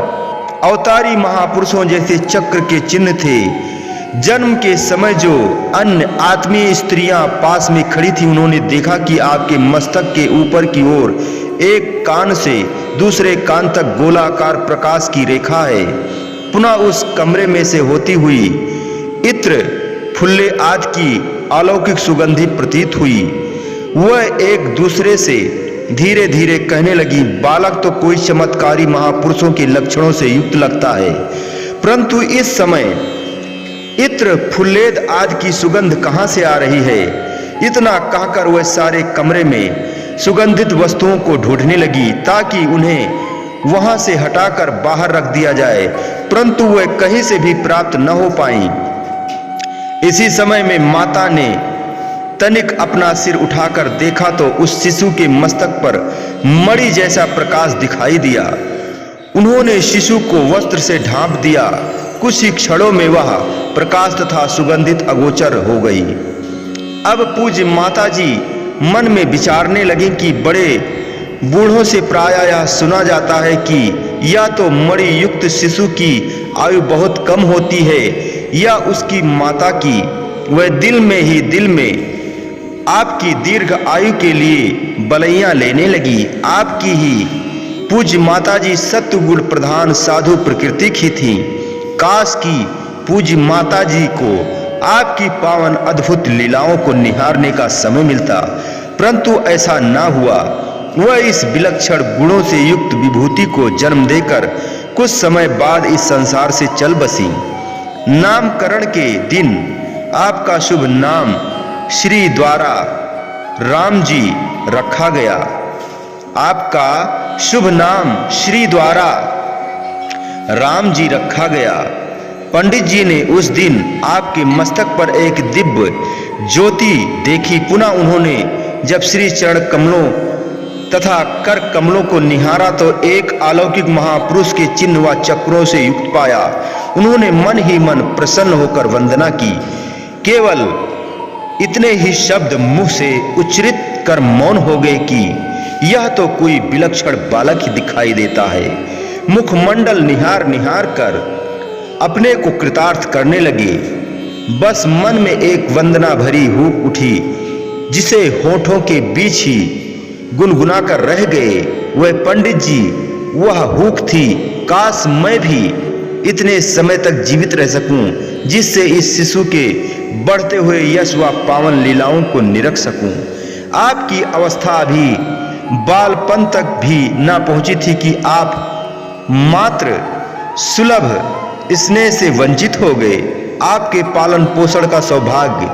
अवतारी महापुरुषों जैसे चक्र के चिन्ह थे। जन्म के समय जो अन्य आत्मीय स्त्रियां पास में खड़ी थी, उन्होंने देखा कि आपके मस्तक के ऊपर की ओर एक कान से दूसरे कान तक गोलाकार प्रकाश की रेखा है। पुनः उस कमरे में से होती हुई इत्र फुल्ले आदि की अलौकिक सुगंधि प्रतीत हुई। वह एक दूसरे से धीरे धीरे कहने लगी, बालक तो कोई चमत्कारी महापुरुषों के लक्षणों से युक्त लगता है, परंतु इस समय इत्र फुल्लेद आदि की सुगंध कहाँ से आ रही है? इतना कहकर वह सारे कमरे में सुगंधित वस्तुओं को ढूंढने लगी ताकि उन्हें वहां से हटाकर बाहर रख दिया जाए, परंतु वह कहीं से भी प्राप्त न हो पाई। इसी समय में माता ने तनिक अपना सिर उठाकर देखा तो उस शिशु के मस्तक पर मणि जैसा प्रकाश दिखाई दिया। उन्होंने शिशु को वस्त्र से ढांप दिया। कुछ ही क्षणों में वह प्रकाश तथा सुगंधित अगोचर हो गई। अब पूज्य माताजी मन में विचारने लगी कि बड़े बूढ़ों से प्रायः यह सुना जाता है कि या तो मणि युक्त शिशु की आयु बहुत कम होती है या उसकी माता की वह दिल में ही दिल में आपकी दीर्घ आयु के लिए बलैया लेने लगी। आपकी ही पूज्य माताजी सत्वगुण प्रधान साधु प्रकृति की थी। काश की पूज्य माताजी को आपकी पावन अद्भुत लीलाओं को निहारने का समय मिलता, परंतु ऐसा ना हुआ। वह इस विलक्षण गुणों से युक्त विभूति को जन्म देकर कुछ समय बाद इस संसार से चल बसी। नामकरण के दिन आपका शुभ नाम श्री द्वारा राम जी रखा गया। आपका शुभ नाम श्री द्वारा राम जी रखा गया। पंडित जी ने उस दिन आपके मस्तक पर एक दिव्य ज्योति देखी। पुनः उन्होंने जब श्री चरण कमलों तथा कर कमलों को निहारा तो एक अलौकिक महापुरुष के चिन्ह व चक्रों से युक्त पाया। उन्होंने मन ही मन प्रसन्न होकर वंदना की। केवल इतने ही शब्द मुंह से उच्चरित कर मौन हो गए कि यह तो कोई विलक्षण बालक ही दिखाई देता है। मुखमंडल निहार निहार कर अपने को कृतार्थ करने लगे। बस मन में एक वंदना भरी हूक उठी, जिसे होठों के बीच ही गुनगुना कर रह गए। वह पंडित जी वह हूक थी, काश मैं भी इतने समय तक जीवित रह सकूं, जिससे इस शिशु के बढ़ते हुए यश व पावन लीलाओं को निरख सकूं। आपकी अवस्था अभी बालपन तक भी ना पहुंची थी कि आप मात्र सुलभ स्नेह से वंचित हो गए। आपके पालन पोषण का सौभाग्य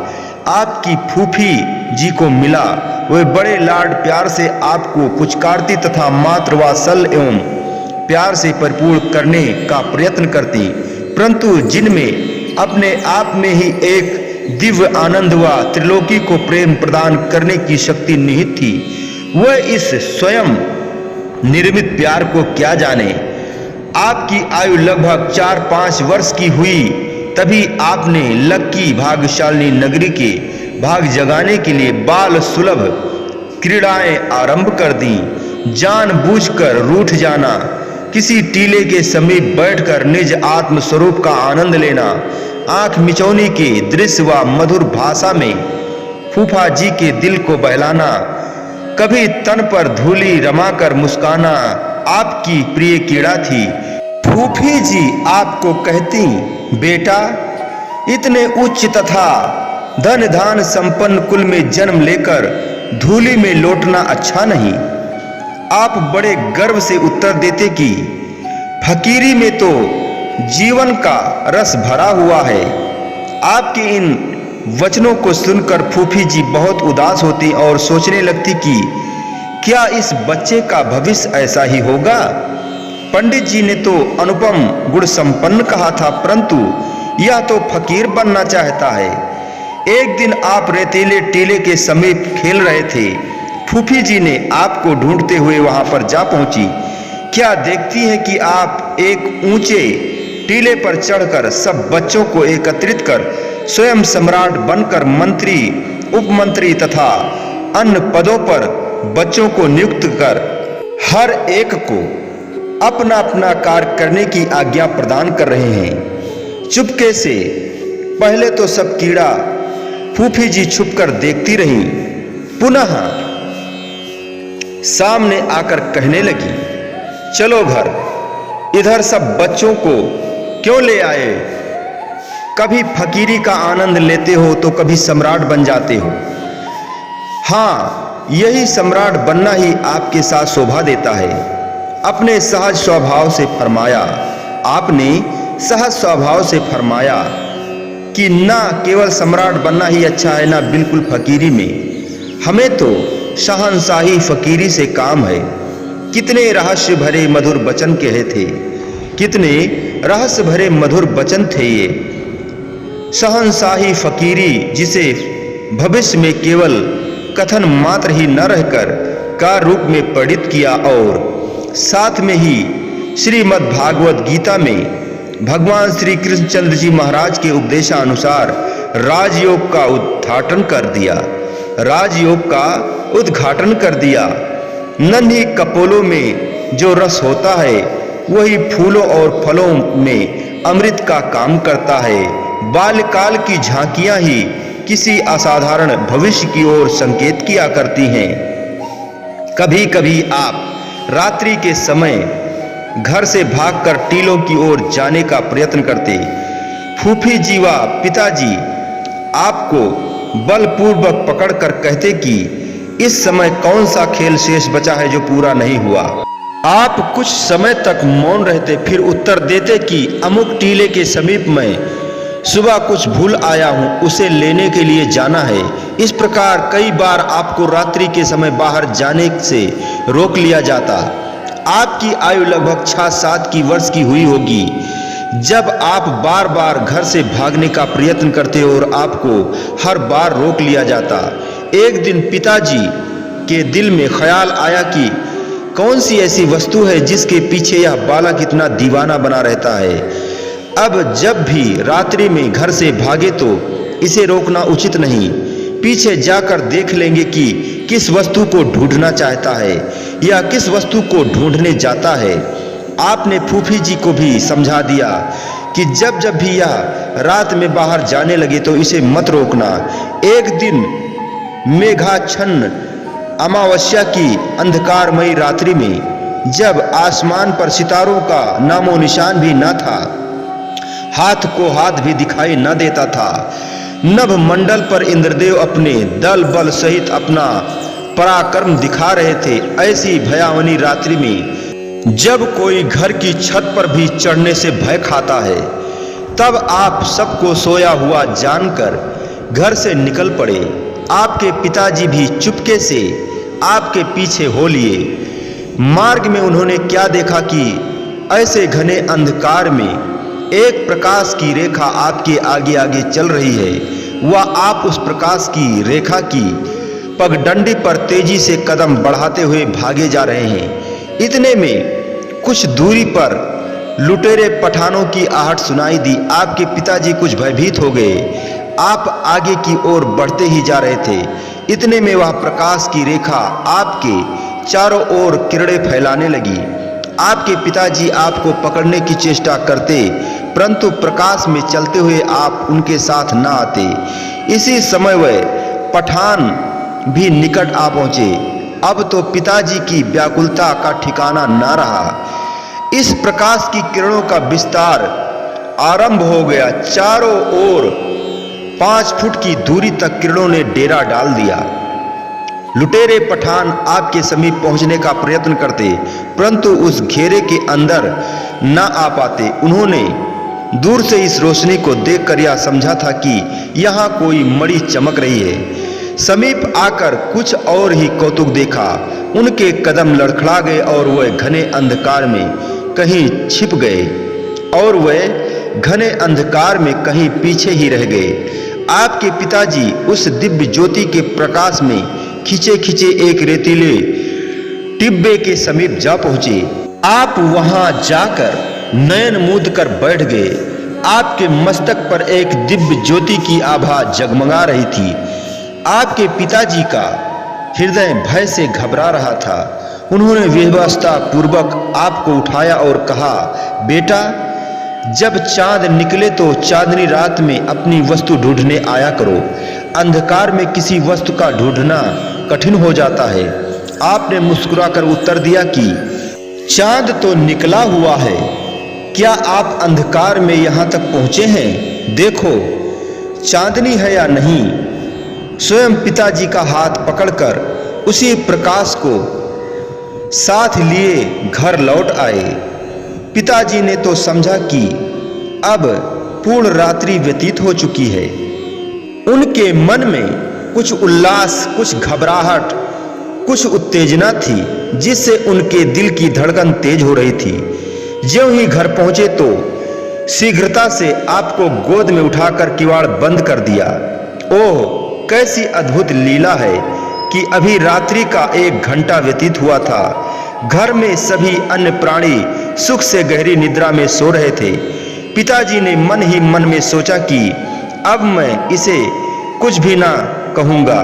आपकी फूफी जी को मिला। वे बड़े लाड प्यार से आपको पुचकारती तथा मातृ वात्सल्य एवं प्यार से परिपूर्ण करने का प्रयत्न करती, परंतु जिनमें अपने आप में ही एक दिव्य आनंद व त्रिलोकी को प्रेम प्रदान करने की शक्ति निहित थी, वह इस स्वयं निर्मित प्यार को क्या जाने। आपकी आयु लगभग 4-5 वर्ष की हुई तभी आपने लक्की भाग्यशालिनी नगरी के भाग जगाने के लिए बाल सुलभ क्रीड़ाएं आरंभ कर दी। जानबूझकर रूठ जाना, किसी टीले के समीप बैठकर निज आत्म स्वरूप का आनंद लेना, आंख मिचौनी के दृश्य व मधुर भाषा में फूफा जी के दिल को बहलाना, कभी तन पर धूली रमाकर मुस्काना आपकी प्रिय क्रीड़ा थी। फूफी जी आपको कहती, बेटा इतने उच्च तथा धन धान संपन्न कुल में जन्म लेकर धूली में लौटना अच्छा नहीं। आप बड़े गर्व से उत्तर देते कि फकीरी में तो जीवन का रस भरा हुआ है। आपके इन वचनों को सुनकर फूफी जी बहुत उदास होती और सोचने लगती कि क्या इस बच्चे का भविष्य ऐसा ही होगा। पंडित जी ने तो अनुपम गुण संपन्न कहा था, परंतु यह तो फकीर बनना चाहता है। एक दिन आप रेतीले टीले के समीप खेल रहे थे। फूफी जी ने आपको ढूंढते हुए वहां पर जा पहुंची। क्या देखती है कि आप एक ऊंचे टीले पर चढ़कर सब बच्चों को एकत्रित कर स्वयं सम्राट बनकर मंत्री, उपमंत्री तथा अन्य पदों पर बच्चों को नियुक्त कर हर एक को अपना अपना कार्य करने की आज्ञा प्रदान कर रहे हैं। चुपके से पहले तो सब कीड़ा फूफी जी छुपकर देखती रही, पुनः सामने आकर कहने लगी, चलो घर, इधर सब बच्चों को क्यों ले आए। कभी फकीरी का आनंद लेते हो तो कभी सम्राट बन जाते हो। हाँ, यही सम्राट बनना ही आपके साथ शोभा देता है। अपने सहज स्वभाव से फरमाया, आपने सहज स्वभाव से फरमाया कि ना केवल सम्राट बनना ही अच्छा है, ना बिल्कुल फकीरी में। हमें तो शहंशाही फकीरी से काम है। कितने रहस्य भरे मधुर वचन कहे थे, कितने रहस्य भरे मधुर वचन थे ये। शहंशाही फकीरी जिसे भविष्य में केवल कथन मात्र ही न रहकर कार्य रूप में परिणित किया, और साथ में ही श्रीमद् भागवत गीता में भगवान श्री कृष्णचंद्र जी महाराज के उपदेशानुसार राजयोग का उद्घाटन कर दिया। राजयोग का उद्घाटन कर दिया। नन्ही कपोलों में जो रस होता है वही फूलों और फलों में अमृत का काम करता है। बाल्यकाल की झांकियां ही किसी असाधारण भविष्य की ओर संकेत किया करती हैं। कभी कभी आप रात्रि के समय घर से भागकर टीलों की ओर जाने का प्रयत्न करते। फूफी जी व पिताजी आपको बलपूर्वक पकड़कर कहते कि इस समय कौन सा खेल शेष बचा है जो पूरा नहीं हुआ। आप कुछ समय तक मौन रहते, फिर उत्तर देते कि अमुक टीले के समीप में सुबह कुछ भूल आया हूं, उसे लेने के लिए जाना है। इस प्रकार कई बार आपको रात्रि के समय बाहर जाने से रोक लिया जाता। आपकी आयु लगभग 6-7 की वर्ष की हुई होगी जब आप बार बार घर से भागने का प्रयत्न करते और आपको हर बार रोक लिया जाता। एक दिन पिताजी के दिल में ख्याल आया कि कौन सी ऐसी वस्तु है जिसके पीछे यह बालक इतना दीवाना बना रहता है। अब जब भी रात्रि में घर से भागे तो इसे रोकना उचित नहीं। पीछे जाकर देख लेंगे कि किस वस्तु को ढूंढना चाहता है या किस वस्तु को ढूंढने जाता है। आपने फूफी जी को भी समझा दिया कि जब जब भी यह रात में बाहर जाने लगे तो इसे मत रोकना। एक दिन मेघाच्छन्न अमावस्या की अंधकारमयी रात्रि में जब आसमान पर सितारों का नामो निशान भी न था, हाथ को हाथ भी दिखाई न देता था, नभ मंडल पर इंद्रदेव अपने दल बल सहित अपना पराक्रम दिखा रहे थे, ऐसी भयावनी रात्रि में जब कोई घर की छत पर भी चढ़ने से भय खाता है, तब आप सबको सोया हुआ जानकर घर से निकल पड़े। आपके पिताजी भी चुपके से आपके पीछे हो लिए। मार्ग में उन्होंने क्या देखा कि ऐसे घने अंधकार में एक प्रकाश की रेखा आपके आगे आगे चल रही है। वह आप उस प्रकाश की रेखा की पगडंडी पर तेजी से कदम बढ़ाते हुए भागे जा रहे हैं। इतने में कुछ दूरी पर लुटेरे पठानों की आहट सुनाई दी। आपके पिताजी कुछ भयभीत हो गए। आप आगे की ओर बढ़ते ही जा रहे थे। इतने में वह प्रकाश की रेखा आपके चारों ओर किरणें फैलाने लगी। आपके पिताजी आपको पकड़ने की चेष्टा करते, परंतु प्रकाश में चलते हुए आप उनके साथ न आते। इसी समय वह पठान भी निकट आ पहुंचे। अब तो पिताजी की व्याकुलता का ठिकाना न रहा। इस प्रकाश की किरणों का विस्तार आरंभ हो गया। चारों ओर 5 फुट की दूरी तक किरणों ने डेरा डाल दिया। लुटेरे पठान आपके समीप पहुंचने का प्रयत्न करते, परंतु उस घेरे के अंदर न आ पाते। उन्होंने दूर से इस रोशनी को देखकर यह समझा था कि यहाँ कोई मणि चमक रही है। समीप आकर कुछ और ही कौतुक देखा। उनके कदम लड़खड़ा गए और वह घने अंधकार में कहीं छिप गए और वह घने अंधकार में कहीं पीछे ही रह गए। आपके पिताजी उस दिव्य ज्योति के प्रकाश में खींचे खींचे एक रेतीले टिब्बे के समीप जा पहुंचे। आप वहां जाकर नयन मूंद कर बैठ गए। आपके मस्तक पर एक दिव्य ज्योति की आभा जगमगा रही थी। आपके पिताजी का हृदय भय से घबरा रहा था। उन्होंने विवशता पूर्वक आपको उठाया और कहा, बेटा, जब चांद निकले तो चांदनी रात में अपनी वस्तु ढूंढने आया करो। अंधकार में किसी वस्तु का ढूंढना कठिन हो जाता है। आपने मुस्कुराकर उत्तर दिया कि चांद तो निकला हुआ है, क्या आप अंधकार में यहाँ तक पहुँचे हैं? देखो चांदनी है या नहीं। स्वयं पिताजी का हाथ पकड़कर उसी प्रकाश को साथ लिए घर लौट आए। पिताजी ने तो समझा कि अब पूर्ण रात्रि व्यतीत हो चुकी है। उनके मन में कुछ उल्लास, कुछ घबराहट, कुछ उत्तेजना थी, जिससे उनके दिल की धड़कन तेज हो रही थी। ज्यों ही घर पहुंचे तो शीघ्रता से आपको गोद में उठाकर किवाड़ बंद कर दिया। ओह, कैसी अद्भुत लीला है कि अभी रात्रि का 1 घंटा व्यतीत हुआ था। घर में सभी अन्य प्राणी सुख से गहरी निद्रा में सो रहे थे। पिताजी ने मन ही मन में सोचा कि अब मैं इसे कुछ भी ना कहूँगा।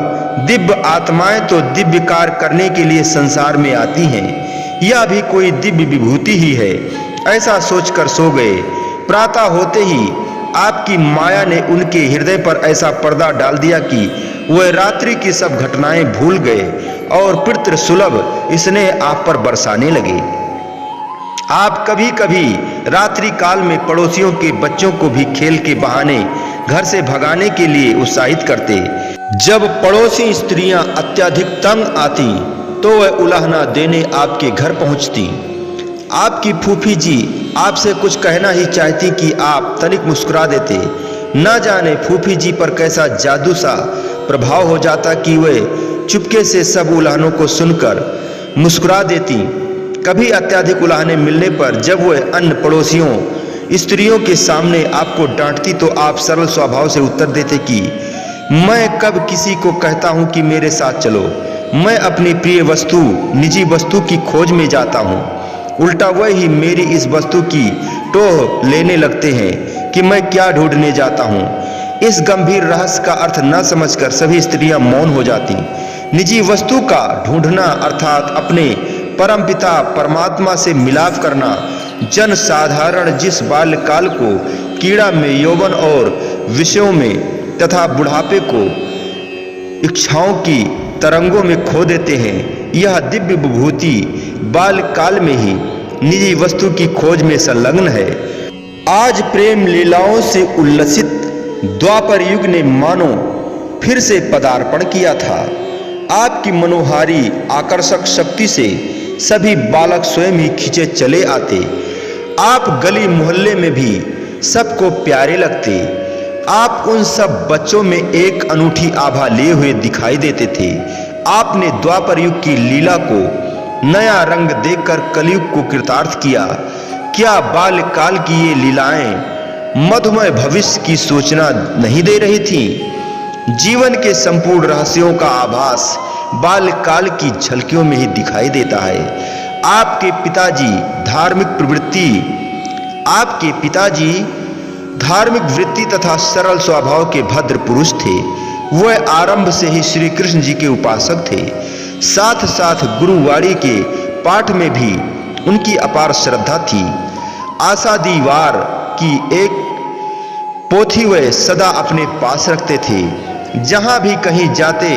दिव्य आत्माएं तो दिव्य कार्य करने के लिए संसार में आती हैं, यह भी कोई दिव्य विभूति ही है। ऐसा सोचकर सो गए। प्रातः होते ही आपकी माया ने उनके हृदय पर ऐसा पर्दा डाल दिया कि वह रात्रि की सब घटनाएं भूल गए और पितृ सुलभ स्नेह आप पर बरसाने लगे। आप कभी कभी रात्रि काल में पड़ोसियों के बच्चों को भी खेल के बहाने घर से भगाने के लिए उत्साहित करते। जब पड़ोसी स्त्रियां अत्यधिक तंग आती तो वह उलाहना देने आपके घर पहुंचती। आपकी फूफी जी आपसे कुछ कहना ही चाहती कि आप तनिक मुस्कुरा देते। न जाने फूफी जी पर कैसा जादू सा प्रभाव हो जाता कि वे चुपके से सब उलाहनों को सुनकर मुस्कुरा देती। कभी अत्यधिक उलाहने मिलने पर जब वह अन्य पड़ोसियों स्त्रियों के सामने आपको डांटती तो आप सरल स्वभाव से उत्तर देते कि मैं कब किसी को कहता हूं कि मेरे साथ चलो, मैं अपनी प्रिय वस्तु निजी वस्तु की खोज में जाता हूं। उल्टा वही मेरी इस वस्तु की टोह लेने लगते हैं कि मैं क्या ढूंढने जाता हूं। इस गंभीर रहस्य का अर्थ न समझकर सभी स्त्रियां मौन हो जाती। निजी वस्तु का ढूंढना अर्थात अपने परमपिता परमात्मा से मिलाप करना जन साधारण जिस बाल्यकाल को कीड़ा में यौवन और विषयों में तथा बुढ़ापे को इच्छाओं की तरंगों में खो देते हैं, यह दिव्य विभूति बाल्यकाल में ही निजी वस्तु की खोज में संलग्न है। आज प्रेम लीलाओं से उल्लसित द्वापर युग ने मानो फिर से पदार्पण किया था। आपकी मनोहारी आकर्षक शक्ति से सभी बालक स्वयं ही खींचे चले आते। आप गली मोहल्ले में भी सबको प्यारे लगते। आप उन सब बच्चों में एक अनूठी आभा लिए हुए दिखाई देते थे। आपने द्वापर युग की लीला को नया रंग देकर कलयुग को कृतार्थ किया। क्या बाल्यकाल की ये लीलाएं मधुमय भविष्य की सूचना नहीं दे रही थी? जीवन के संपूर्ण रहस्यों का आभास बाल्यकाल की झलकियों में ही दिखाई देता है। आपके पिताजी धार्मिक वृत्ति तथा सरल स्वभाव के भद्र पुरुष थे। वह आरंभ से ही श्री कृष्ण जी के उपासक थे। साथ साथ गुरुवाणी के पाठ में भी उनकी अपार श्रद्धा थी। आषाढ़ीवार की एक पोथी वह सदा अपने पास रखते थे। जहां भी कहीं जाते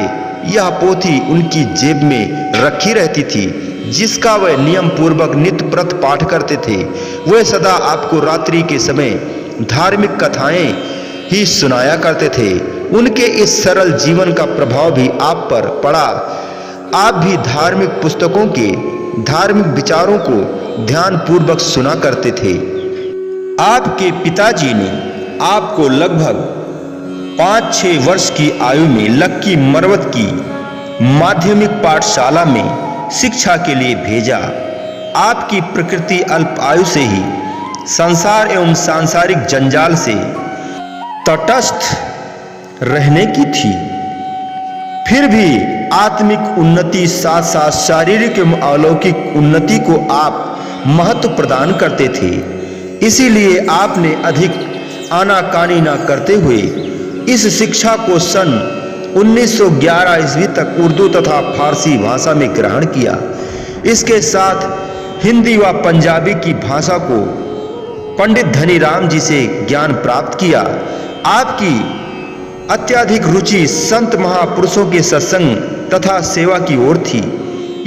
यह पोथी उनकी जेब में रखी रहती थी, जिसका वह नियम पूर्वक नित्य प्रत पाठ करते थे। वह सदा आपको रात्रि के समय धार्मिक कथाएं ही सुनाया करते थे। उनके इस सरल जीवन का प्रभाव भी आप पर पड़ा। आप भी धार्मिक पुस्तकों के धार्मिक विचारों को ध्यान पूर्वक सुना करते थे। आपके पिताजी ने आपको लगभग 5-6 वर्ष की आयु में लक्की मरवत की माध्यमिक पाठशाला में शिक्षा के लिए भेजा। आपकी प्रकृति अल्प आयु से ही संसार एवं सांसारिक जंजाल से तटस्थ रहने की थी। फिर भी आत्मिक उन्नति साथ साथ शारीरिक एवं अलौकिक उन्नति को आप महत्व प्रदान करते थे। इसीलिए आपने अधिक आनाकानी न करते हुए इस शिक्षा को सन 1911 ईस्वी तक उर्दू तथा फारसी भाषा में ग्रहण किया। इसके साथ हिंदी व पंजाबी की भाषा को पंडित धनीराम जी से ज्ञान प्राप्त किया। आपकी अत्यधिक रुचि संत महापुरुषों के सत्संग तथा सेवा की ओर थी।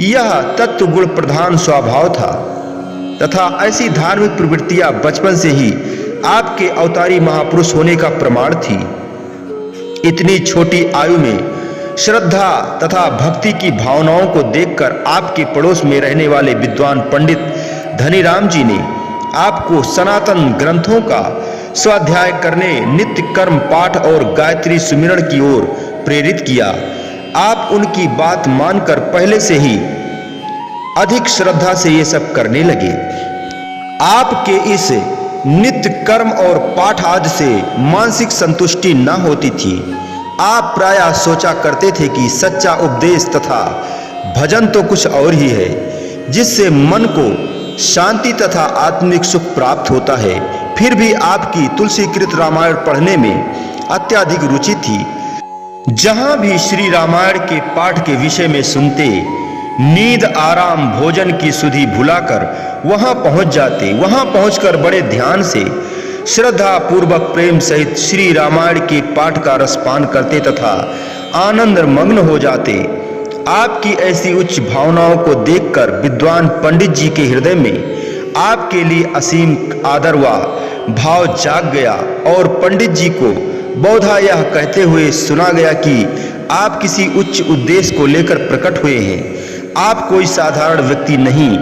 यह तत्व गुण प्रधान स्वभाव था तथा ऐसी धार्मिक प्रवृत्तियां बचपन से ही आपके अवतारी महापुरुष होने का प्रमाण थी। इतनी छोटी आयु में श्रद्धा तथा भक्ति की भावनाओं को देखकर आपके पड़ोस में रहने वाले विद्वान पंडित धनीराम जी ने आपको सनातन ग्रंथों का स्वाध्याय करने, नित्य कर्म पाठ और गायत्री सुमिरन की ओर प्रेरित किया। आप उनकी बात मानकर पहले से ही अधिक श्रद्धा से ये सब करने लगे। आपके इस नित्य कर्म और पाठ आदि से मानसिक संतुष्टि न होती थी। आप प्रायः सोचा करते थे कि सच्चा उपदेश तथा भजन तो कुछ और ही है, जिससे मन को शांति तथा आत्मिक सुख प्राप्त होता है। फिर भी आपकी तुलसीकृत रामायण पढ़ने में अत्यधिक रुचि थी। जहां भी श्री रामायण के पाठ के विषय में सुनते, नींद आराम भोजन की सुधि भुलाकर वहां पहुंच जाते। वहां पहुंचकर बड़े ध्यान से श्रद्धा पूर्वक प्रेम सहित श्री रामायण के पाठ का रसपान करते तथा आनंद मग्न हो जाते। आपकी ऐसी उच्च भावनाओं को देखकर विद्वान पंडित जी के हृदय में आपके लिए असीम आदर व भाव जाग गया और पंडित जी को बहुधा यह कहते हुए सुना गया कि आप किसी उच्च उद्देश्य को लेकर प्रकट हुए हैं। आप कोई साधारण व्यक्ति नहीं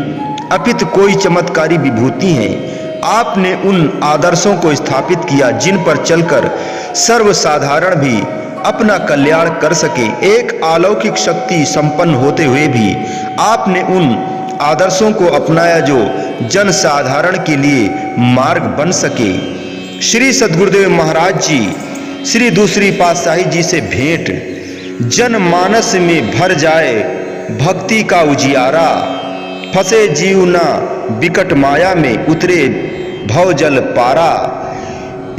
अपितु कोई चमत्कारी विभूति हैं। आपने उन आदर्शों को स्थापित किया जिन पर चलकर सर्वसाधारण भी अपना कल्याण कर सके। एक अलौकिक शक्ति संपन्न होते हुए भी आपने उन आदर्शों को अपनाया जो जन साधारण के लिए मार्ग बन सके। श्री सद्गुरुदेव महाराज जी श्री दूसरी पातशाही जी से भेंट। जनमानस में भर जाए भक्ति का उजियारा, फंसे जीव ना विकट माया में उतरे भव जल पारा।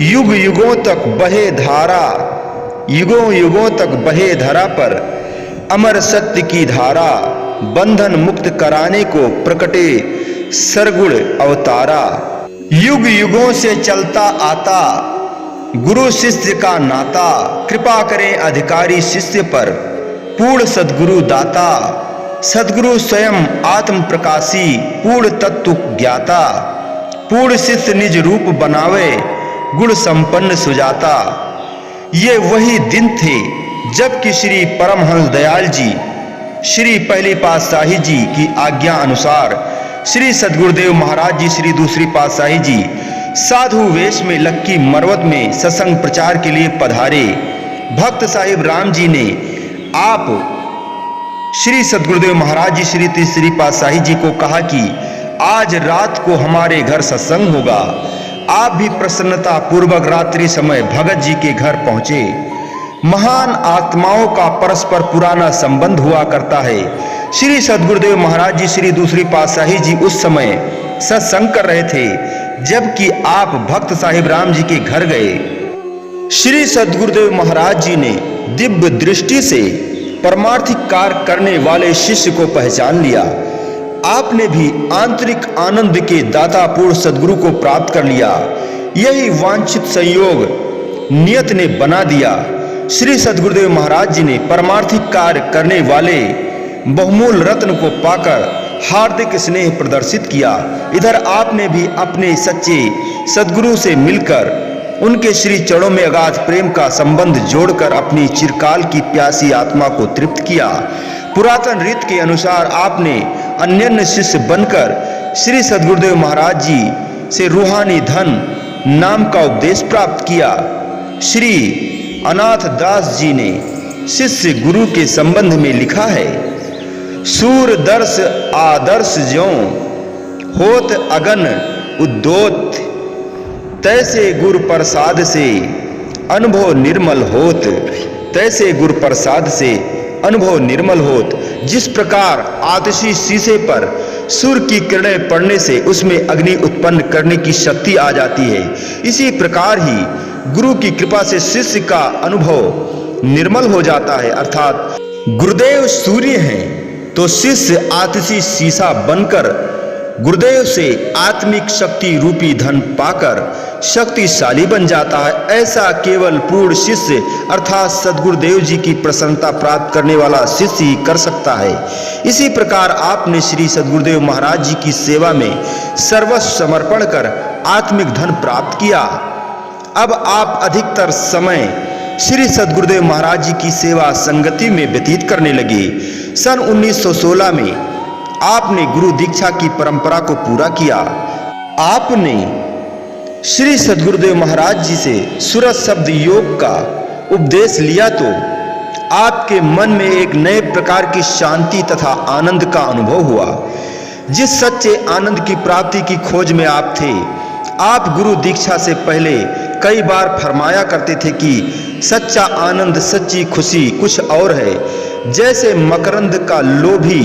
युग युगों तक बहे धारा, युगों युगों तक बहे धरा पर अमर सत्य की धारा। बंधन मुक्त कराने को प्रकटे सरगुण अवतारा। युग युगों से चलता आता गुरु शिष्य का नाता। कृपा करें अधिकारी शिष्य पर पूर्ण सद्गुरु दाता। सद्गुरु स्वयं आत्म प्रकाशी पूर्ण तत्व ज्ञाता। पूर्ण शिष्य निज रूप बनावे गुण संपन्न सुजाता। ये वही दिन थे जबकि श्री परमहंस दयाल जी श्री पहली पातशाही जी की आज्ञा अनुसार श्री सद्गुरुदेव महाराज जी श्री दूसरी पातशाही जी साधु वेश में लक्की मरवत में सत्संग प्रचार के लिए पधारे। भक्त साहिब राम जी ने आप श्री सद्गुरुदेव महाराज जी श्री तीसरी पातशाही जी को कहा कि आज रात को हमारे घर सत्संग होगा। आप भी प्रसन्नता पूर्वक रात्रि समय भगत जी के घर पहुंचे। महान आत्माओं का परस्पर पुराना संबंध हुआ करता है। श्री सद्गुरुदेव महाराज जी श्री दूसरी पातशाही जी उस समय सत्संग कर रहे थे जबकि आप भक्त साहिब राम जी के घर गए। श्री सद्गुरुदेव महाराज जी ने दिव्य दृष्टि से परमार्थिक कार्य करने वाले शिष्य को पहचान लिया। आपने भी आंतरिक आनंद के दाता पूर्ण सद्गुरु को प्राप्त कर लिया। यही वांछित संयोग नियत ने बना दिया। श्री सद्गुरुदेव महाराज जी ने परमार्थिक कार्य करने वाले बहुमूल रत्न को पाकर हार्दिक स्नेह प्रदर्शित किया। इधर आपने भी अपने सच्चे सद्गुरु से मिलकर उनके श्री चरणों में अगाध प्रेम का संबंध जोड़कर अपनी चिरकाल की प्यासी आत्मा को तृप्त किया। पुरातन रीत के अनुसार आपने अन्य शिष्य बनकर श्री सद्गुरुदेव महाराज जी से रूहानी धन नाम का उपदेश प्राप्त किया। श्री अनाथ दास जी ने शिष्य गुरु के संबंध में लिखा है, सूर दर्श आदर्श ज्यों होत अगन उद्योत, तैसे गुरु प्रसाद से अनुभव निर्मल होत। तैसे गुरु प्रसाद से अनुभव निर्मल होत। जिस प्रकार आतिशी शीशे पर सूर्य की किरणें पड़ने से उसमें अग्नि उत्पन्न करने की शक्ति आ जाती है, इसी प्रकार ही गुरु की कृपा से शिष्य का अनुभव निर्मल हो जाता है। अर्थात गुरुदेव सूर्य हैं तो शिष्य आतिशी शीशा बनकर गुरुदेव से आत्मिक शक्ति रूपी धन पाकर शक्तिशाली बन जाता है। ऐसा केवल पूर्ण शिष्य अर्थात सद्गुरुदेव जी की प्रसन्नता प्राप्त करने वाला शिष्य ही कर सकता है। इसी प्रकार आपने श्री सद्गुरुदेव महाराज जी की सेवा में सर्वस्व समर्पण कर आत्मिक धन प्राप्त किया। अब आप अधिकतर समय श्री सद्गुरुदेव महाराज जी की सेवा संगति में व्यतीत करने लगे। सन 1916 में आपने गुरु दीक्षा की परंपरा को पूरा किया। आपने श्री सद्गुरुदेव महाराज जी से सूरज शब्द योग का उपदेश लिया तो आपके मन में एक नए प्रकार की शांति तथा आनंद का अनुभव हुआ। जिस सच्चे आनंद की प्राप्ति की खोज में आप थे, आप गुरु दीक्षा से पहले कई बार फरमाया करते थे कि सच्चा आनंद सच्ची खुशी कुछ और है। जैसे मकरंद का लोभी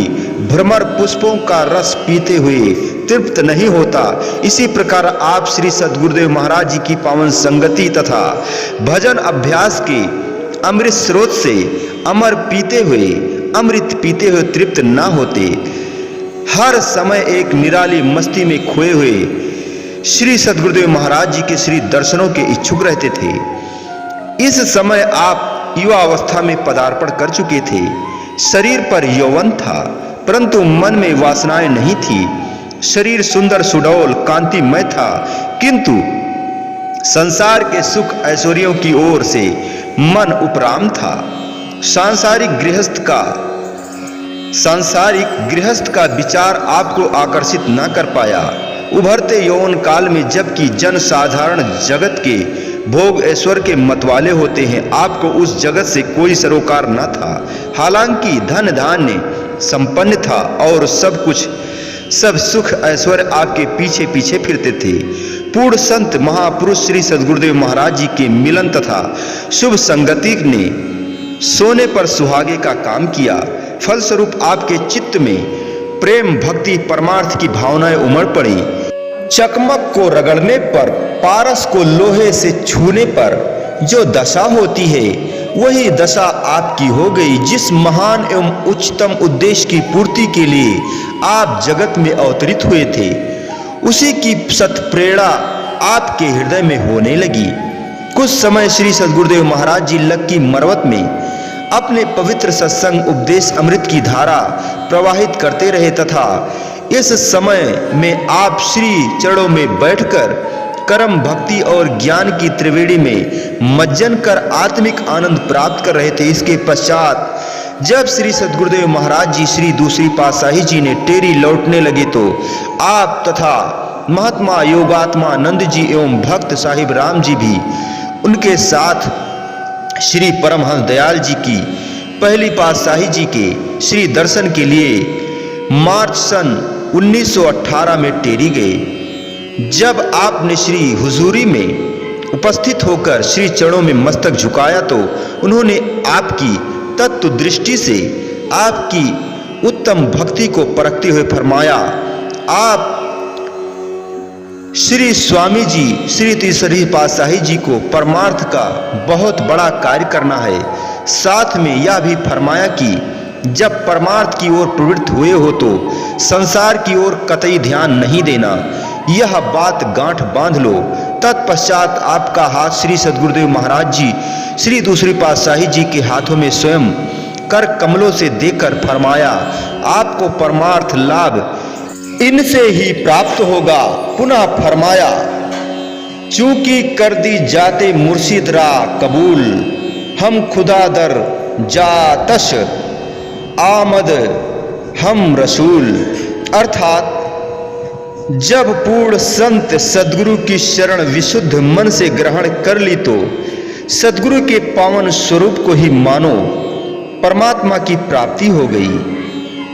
भ्रमर पुष्पों का रस पीते हुए तृप्त नहीं होता, इसी प्रकार आप श्री सद्गुरुदेव महाराज जी की पावन संगति तथा भजन अभ्यास के अमृत स्रोत से अमृत पीते हुए तृप्त ना होते। हर समय एक निराली मस्ती में खोए हुए श्री सद्गुरुदेव महाराज जी के श्री दर्शनों के इच्छुक रहते थे। इस समय आप युवा अवस्था में पदार्पण कर चुके थे। शरीर पर यौवन था, परंतु मन में वासनाएं नहीं थी। शरीर सुंदर सुडौल कांतिमय था, किंतु संसार के सुख ऐश्वर्यों की ओर से मन उपराम था। सांसारिक गृहस्थ का विचार आपको आकर्षित न कर पाया। उभरते यौवन काल में जबकि जन साधारण जगत के भोग ऐश्वर्य के मतवाले होते हैं, आपको उस जगत से कोई सरोकार न था। हालांकि धन धान्य संपन्न था और सब सुख ऐश्वर्य आपके पीछे पीछे फिरते थे। पूर्ण संत महापुरुष श्री सद्गुरुदेव महाराज जी के मिलन तथा शुभ संगति ने सोने पर सुहागे का काम किया। फलस्वरूप आपके चित्त में प्रेम भक्ति परमार्थ की भावनाएं उमड़ पड़ी। चकमक को रगड़ने पर, पारस को लोहे से छूने पर जो दशा होती है, वही दशा आपकी हो गई। जिस महान एवं उच्चतम उद्देश्य की पूर्ति के लिए आप जगत में अवतरित हुए थे, उसी की सत्प्रेरणा आपके हृदय में होने लगी। कुछ समय श्री सद्गुरुदेव महाराज जी लक्की मरवत में अपने पवित्र सत्संग उपदेश अमृत की धारा प्रवाहित करते रहे तथा इस समय में आप श्री चरणों में बैठकर कर्म भक्ति और ज्ञान की त्रिवेणी में मज्जन कर आत्मिक आनंद प्राप्त कर रहे थे। इसके पश्चात जब श्री सद्गुरुदेव महाराज जी श्री दूसरी पातशाही जी ने टेरी लौटने लगे तो आप तथा महात्मा योगात्मा नंद जी एवं भक्त साहिब राम जी भी उनके साथ श्री परमहंस दयाल जी की पहली पातशाही जी के श्री दर्शन के लिए मार्च सन 1918 में टेरी गए। जब आपने श्री हुजूरी में उपस्थित होकर श्री चरणों में मस्तक झुकाया तो उन्होंने आपकी तत्व दृष्टि से आपकी उत्तम भक्ति को परखते हुए फरमाया, आप श्री स्वामी जी श्री तीसरी पातशाही जी को परमार्थ का बहुत बड़ा कार्य करना है। साथ में यह भी फरमाया कि जब परमार्थ की ओर प्रवृत्त हुए हो तो संसार की ओर कतई ध्यान नहीं देना। यह बात गांठ बांध लो। तत्पश्चात आपका हाथ श्री सद्गुरुदेव महाराज जी श्री दूसरी पातशाही जी के हाथों में स्वयं कर कमलों से देकर फरमाया, आपको परमार्थ लाभ इनसे ही प्राप्त होगा। पुनः फरमाया, चूंकि कर दी जाते मुर्शिद रा कबूल, हम खुदा दर जातश आमद हम रसूल। अर्थात जब पूर्ण संत सद्गुरु की शरण विशुद्ध मन से ग्रहण कर ली तो सद्गुरु के पावन स्वरूप को ही मानो परमात्मा की प्राप्ति हो गई।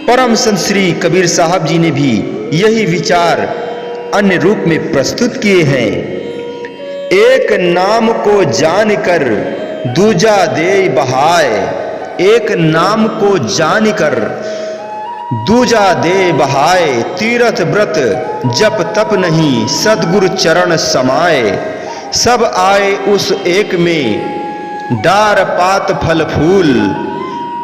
परम संत श्री कबीर साहब जी ने भी यही विचार अन्य रूप में प्रस्तुत किए हैं। एक नाम को जानकर दूजा दे बहाए, एक नाम को जानकर दूजा दे बहाए। तीरथ व्रत जप तप नहीं सद्गुरु चरण समाए। सब आए उस एक में डार पात फल फूल।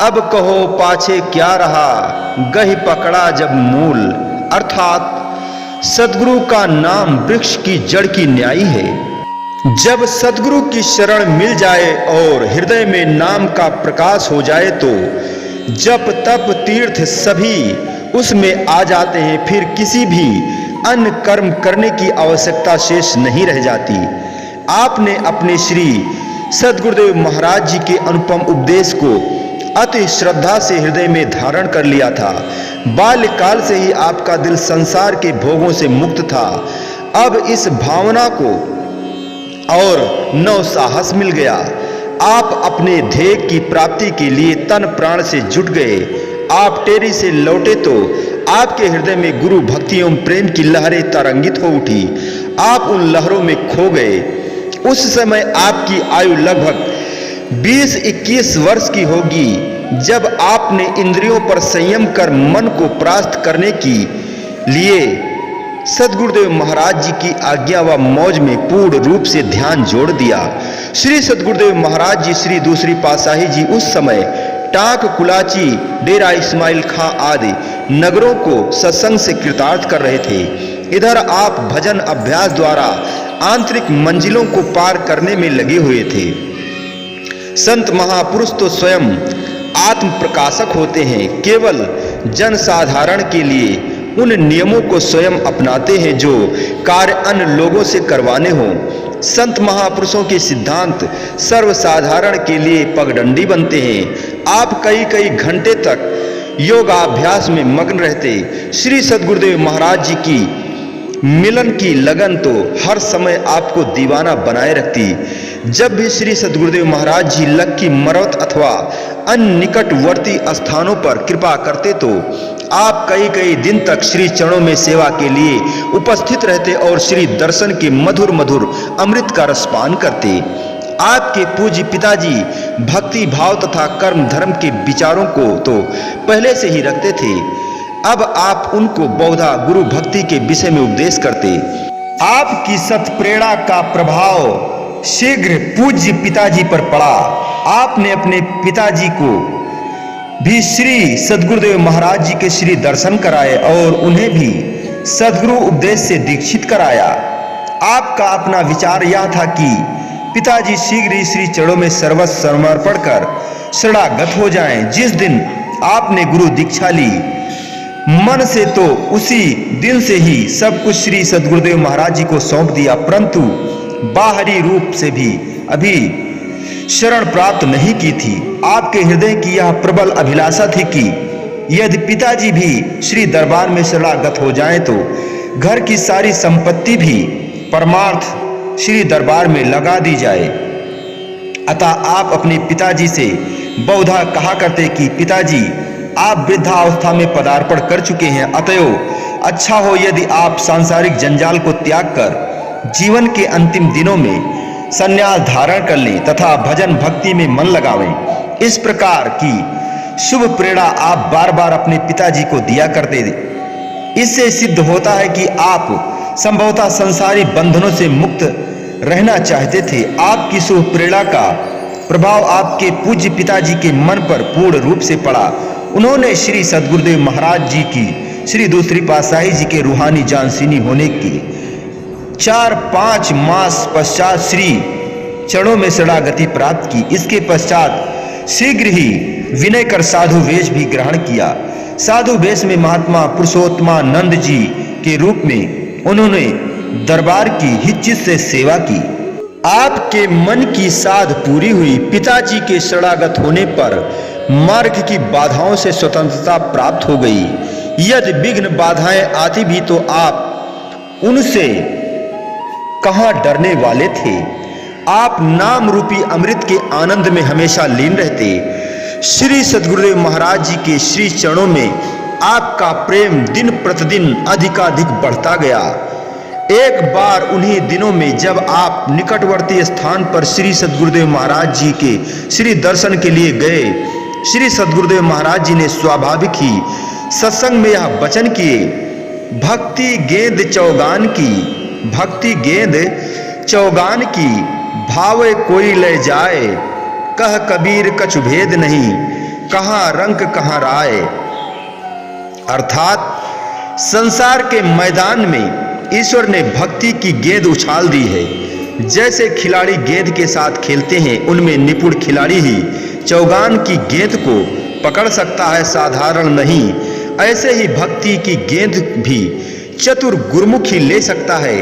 अब कहो पाछे क्या रहा गही पकड़ा जब मूल। अर्थात सद्गुरु का नाम वृक्ष की जड़ की न्यायी है। जब सद्गुरु की शरण मिल जाए और हृदय में नाम का प्रकाश हो जाए तो जप तप तीर्थ सभी उसमें आ जाते हैं। फिर किसी भी अन्य कर्म करने की आवश्यकता शेष नहीं रह जाती। आपने अपने श्री सद्गुरुदेव महाराज जी के अनुपम उपदेश को अति श्रद्धा से हृदय में धारण कर लिया था। बाल्यकाल से ही आपका दिल संसार के भोगों से मुक्त था। अब इस भावना को और नव साहस मिल गया। आप अपने ध्येय की प्राप्ति के लिए तन प्राण से जुट गए। आप टेरी से लौटे तो आपके हृदय में गुरु भक्ति एवं प्रेम की लहरें तरंगित हो उठी। आप उन लहरों में खो गए। उस समय आपकी आयु लगभग 20-21 वर्ष की होगी जब आपने इंद्रियों पर संयम कर मन को परास्त करने के लिए सद्गुरुदेव महाराज जी की आज्ञा व मौज में पूर्ण रूप से ध्यान जोड़ दिया। श्री सद्गुरुदेव महाराज जी श्री दूसरी पातशाही जी उस समय टाक कुलाची डेरा इस्माइल खां आदि नगरों को सत्संग से कृतार्थ कर रहे थे। इधर आप भजन अभ्यास द्वारा आंतरिक मंजिलों को पार करने में लगे हुए थे। संत महापुरुष तो स्वयं आत्म प्रकाशक होते हैं, केवल जन साधारण के लिए उन नियमों को स्वयं अपनाते हैं जो कार्य अन्य लोगों से करवाने हों। संत महापुरुषों के सिद्धांत सर्वसाधारण के लिए पगडंडी बनते हैं। आप कई कई घंटे तक योगाभ्यास में मग्न रहते। श्री सद्गुरुदेव महाराज जी की मिलन की लगन तो हर समय आपको दीवाना बनाए रखती। जब भी श्री सद्गुरुदेव महाराज जी लक्की मरवत अथवा अन्य निकटवर्ती स्थानों पर कृपा करते तो आप कई कई दिन तक श्री चरणों में सेवा के लिए उपस्थित रहते और श्री दर्शन के मधुर मधुर अमृत का रसपान करते। आपके पूज्य पिताजी भक्ति भाव तथा कर्म धर्म के विचारों को तो पहले से ही रखते थे। अब आप उनको बहुधा गुरु भक्ति के विषय में उपदेश करते। आपकी सत्प्रेरणा का प्रभाव शीघ्र पूज्य पिताजी पर पड़ा। आपने अपने पिताजी को भी श्री सद्गुरुदेव महाराज जी के श्री दर्शन कराए और उन्हें भी सद्गुरु उपदेश से दीक्षित कराया। आपका अपना विचार यह था कि पिताजी शीघ्र ही श्री चरणों में सर्वस्व समर्पण कर शरणागत हो जाएं। जिस दिन आपने गुरु दीक्षा ली मन से तो उसी दिन से ही सब कुछ श्री सद्गुरुदेव महाराज जी को सौंप दिया, परंतु बाहरी रूप से भी अभी शरण प्राप्त नहीं की थी। आपके हृदय की यह प्रबल अभिलाषा थी कि यदि पिताजी भी श्री दरबार में शरणागत हो जाएं तो घर की सारी संपत्ति भी परमार्थ श्री दरबार में लगा दी जाए। अतः आप अपने पिताजी से बहुधा कहा करते कि पिताजी आप वृद्धावस्था में पदार्पण कर चुके हैं, अतएव अच्छा हो यदि आप सांसारिक जंजाल को त्याग कर जीवन के अंतिम दिनों में संन्यास धारण कर लें तथा भजन भक्ति में मन लगावें। इस प्रकार की शुभ प्रेरणा आप बार बार अपने पिताजी को दिया करते थे। इससे सिद्ध होता है कि आप संभवतः संसारी बंधनों से मुक्त रहना चाहते थे। आपकी शुभ प्रेरणा का प्रभाव आपके पूज्य पिताजी के मन पर पूर्ण रूप से पड़ा। उन्होंने श्री सद्गुरुदेव महाराज जी की श्री दूसरी पातशाही जी के रूहानी जानशीनी होने की 4-5 मास पश्चात श्री चरणों में शरणागति प्राप्त की। इसके पश्चात शीघ्र ही विनय कर साधु वेश भी ग्रहण किया। साधु वेश में महात्मा पुरुषोत्तमानंद जी के रूप में उन्होंने दरबार की हिच्चित से सेवा की। आपके मन की साध पूरी हुई। पिताजी के शरणागत होने पर मार्ग की बाधाओं से स्वतंत्रता प्राप्त हो गई। यदि विघ्न बाधाएं आती भी तो आप उनसे कहां डरने वाले थे। आप नाम रूपी अमृत के आनंद में हमेशा लीन रहते। श्री सद्गुरुदेव महाराज जी के श्री चरणों में आपका प्रेम दिन प्रतिदिन अधिकाधिक बढ़ता गया। एक बार उन्हीं दिनों में जब आप निकटवर्ती स्थान पर श्री सद्गुरुदेव महाराज जी के श्री दर्शन के लिए गए, श्री सद्गुरुदेव महाराज जी ने स्वाभाविक ही सत्संग में यह वचन किए, भक्ति गेंद चौगान की, भक्ति गेंद चौगान की, भावे कोई ले जाए, कह कबीर कछु भेद नहीं, कहाँ रंग कहाँ राय। अर्थात संसार के मैदान में ईश्वर ने भक्ति की गेंद उछाल दी है। जैसे खिलाड़ी गेंद के साथ खेलते हैं, उनमें निपुण खिलाड़ी ही चौगान की गेंद को पकड़ सकता है, साधारण नहीं। ऐसे ही भक्ति की गेंद भी चतुर गुरुमुख ही ले सकता है।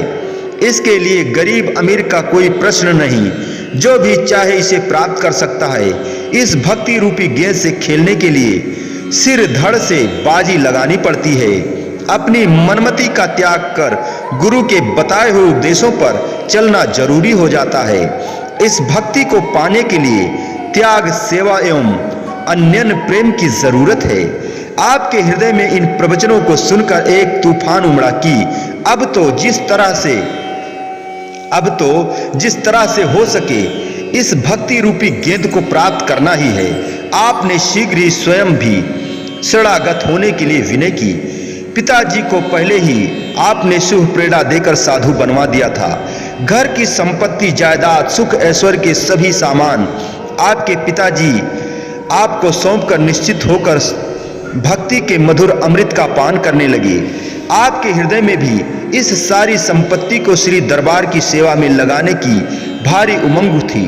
इसके लिए गरीब अमीर का कोई प्रश्न नहीं, जो भी चाहे इसे प्राप्त कर सकता है। इस भक्ति रूपी गेंद से खेलने के लिए सिर धड़ से बाजी लगानी पड़ती है। अपनी मनमति का त्याग कर गुरु के बताए हुए उपदेशों पर चलना जरूरी हो जाता है। इस भक्ति को पाने के लिए त्याग, सेवा एवं अन्यन प्रेम की जरूरत है। आपके हृदय में इन प्रवचनों को सुनकर एक तूफान उमड़ा कि अब तो जिस तरह से हो सके इस भक्ति रूपी गेंद को प्राप्त करना ही है। आपने शीघ्र ही स्वयं भी शरणागत होने के लिए विनय की। पिताजी को पहले ही आपने शुभ प्रेरणा देकर साधु बनवा दिया था। घर की संपत्ति, जायदाद, सुख, ऐश्वर्य के सभी सामान आपके पिताजी आपको सौंपकर निश्चित होकर भक्ति के मधुर अमृत का पान करने लगे। आपके हृदय में भी इस सारी संपत्ति को श्री दरबार की सेवा में लगाने की भारी उमंग थी।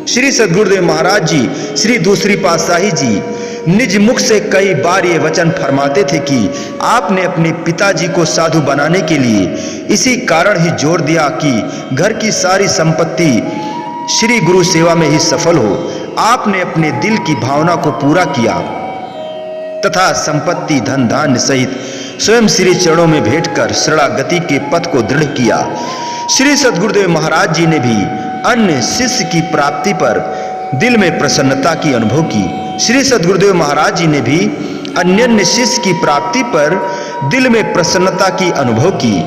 श्री सद्गुरुदेव महाराज जी श्री दूसरी पातशाही जी निज मुख से कई बार ये वचन फरमाते थे कि आपने अपने पिताजी को साधु बनाने के लिए इसी कारण ही जोर दिया कि घर की सारी संपत्ति श्री गुरु सेवा में ही सफल हो। आपने अपने दिल की भावना को पूरा किया तथा संपत्ति धन धान्य सहित स्वयं श्री चरणों में भेंटकर शरणागति के पथ को दृढ़ किया। श्री सद्गुरुदेव महाराज जी ने भी अन्य शिष्य की प्राप्ति पर दिल में प्रसन्नता की अनुभव की। श्री सद्गुरुदेव महाराज जी ने भी अन्य शिष्य की प्राप्ति पर दिल में प्रसन्नता की अनुभव की।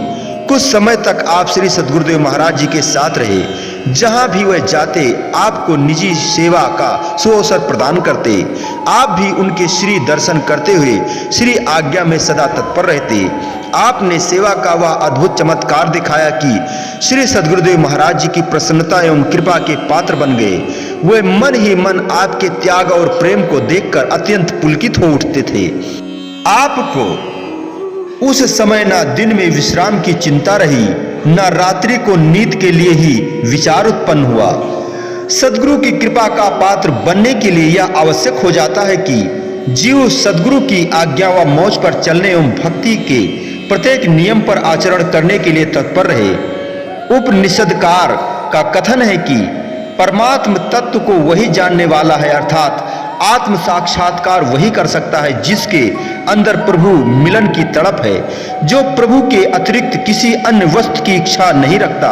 कुछ समय तक आप श्री सद्गुरुदेव महाराज जी के साथ रहे। जहां भी वह जाते आपको निजी सेवा का सुअवसर प्रदान करते। आप भी उनके श्री दर्शन करते हुए श्री आज्ञा में सदा तत्पर रहते। आपने सेवा का वह अद्भुत चमत्कार दिखाया कि श्री सद्गुरुदेव महाराज जी की प्रसन्नता एवं कृपा के पात्र बन गए। वे मन ही मन आपके त्याग और प्रेम को देखकर अत्यंत पुलकित हो उठते थे। आपको उस समय ना दिन में विश्राम की चिंता रही, न रात्रि को नींद के लिए ही विचार उत्पन्न हुआ। सद्गुरु की कृपा का पात्र बनने के लिए यह आवश्यक हो जाता है कि जीव सद्गुरु की आज्ञा व मौज पर चलने एवं भक्ति के प्रत्येक नियम पर आचरण करने के लिए तत्पर रहे। उपनिषदकार का कथन है कि परमात्म तत्व को वही जानने वाला है, अर्थात आत्म साक्षात्कार वही कर सकता है जिसके अंदर प्रभु मिलन की तड़प है, जो प्रभु के अतिरिक्त किसी अन्य वस्तु की इच्छा नहीं रखता,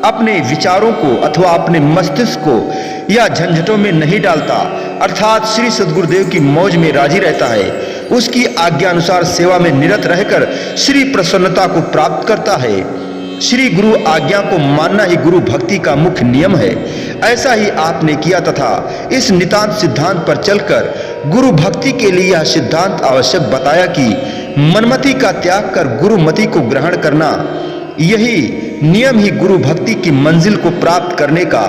अपने विचारों को अथवा अपने मस्तिष्क को या झंझटों में नहीं डालता, अर्थात श्री सद्गुरुदेव की मौज में राजी रहता है, उसकी आज्ञा अनुसार सेवा में निरत रहकर श्री प्रसन्नता को प्राप्त करता है। श्री गुरु आज्ञा को मानना ही गुरु भक्ति का मुख्य नियम है। ऐसा ही आपने किया तथा इस नितांत सिद्धांत पर चलकर गुरु भक्ति के लिए यह सिद्धांत आवश्यक बताया कि मनमति का त्याग कर गुरुमति को ग्रहण करना, यही नियम ही गुरु भक्ति की मंजिल को प्राप्त करने का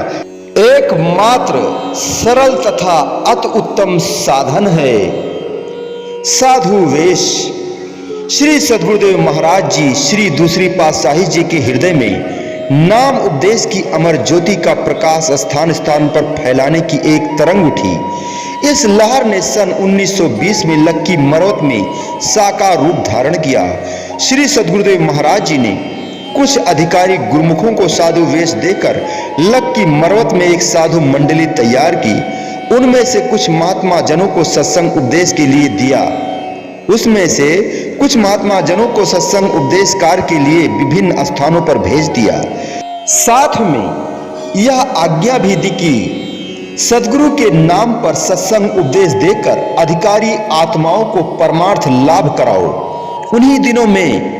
एकमात्र सरल तथा अति उत्तम साधन है। साधु वेश। श्री सद्गुरुदेव महाराज जी श्री दूसरी पातशाही जी के हृदय में नाम उपदेश की अमर ज्योति का प्रकाश स्थान स्थान पर फैलाने की एक तरंग उठी। इस लहर ने सन 1920 में लक्की मरवत में साकार रूप धारण किया। श्री सद्गुरुदेव महाराज जी ने कुछ अधिकारी गुरुमुखों को साधु वेश देकर लक्की मरवत में एक साधु मंडली तैयार की। उनमें से कुछ महात्मा जनों को सत्संग उपदेश के लिए दिया। उसमें से कुछ महात्मा जनों को सत्संग उपदेश कार्य के लिए विभिन्न स्थानों पर भेज दिया। साथ में यह आज्ञा भी दी कि सद्गुरु के नाम पर सत्संग उपदेश देकर अधिकारी आत्माओं को परमार्थ लाभ कराओ। उन्हीं दिनों में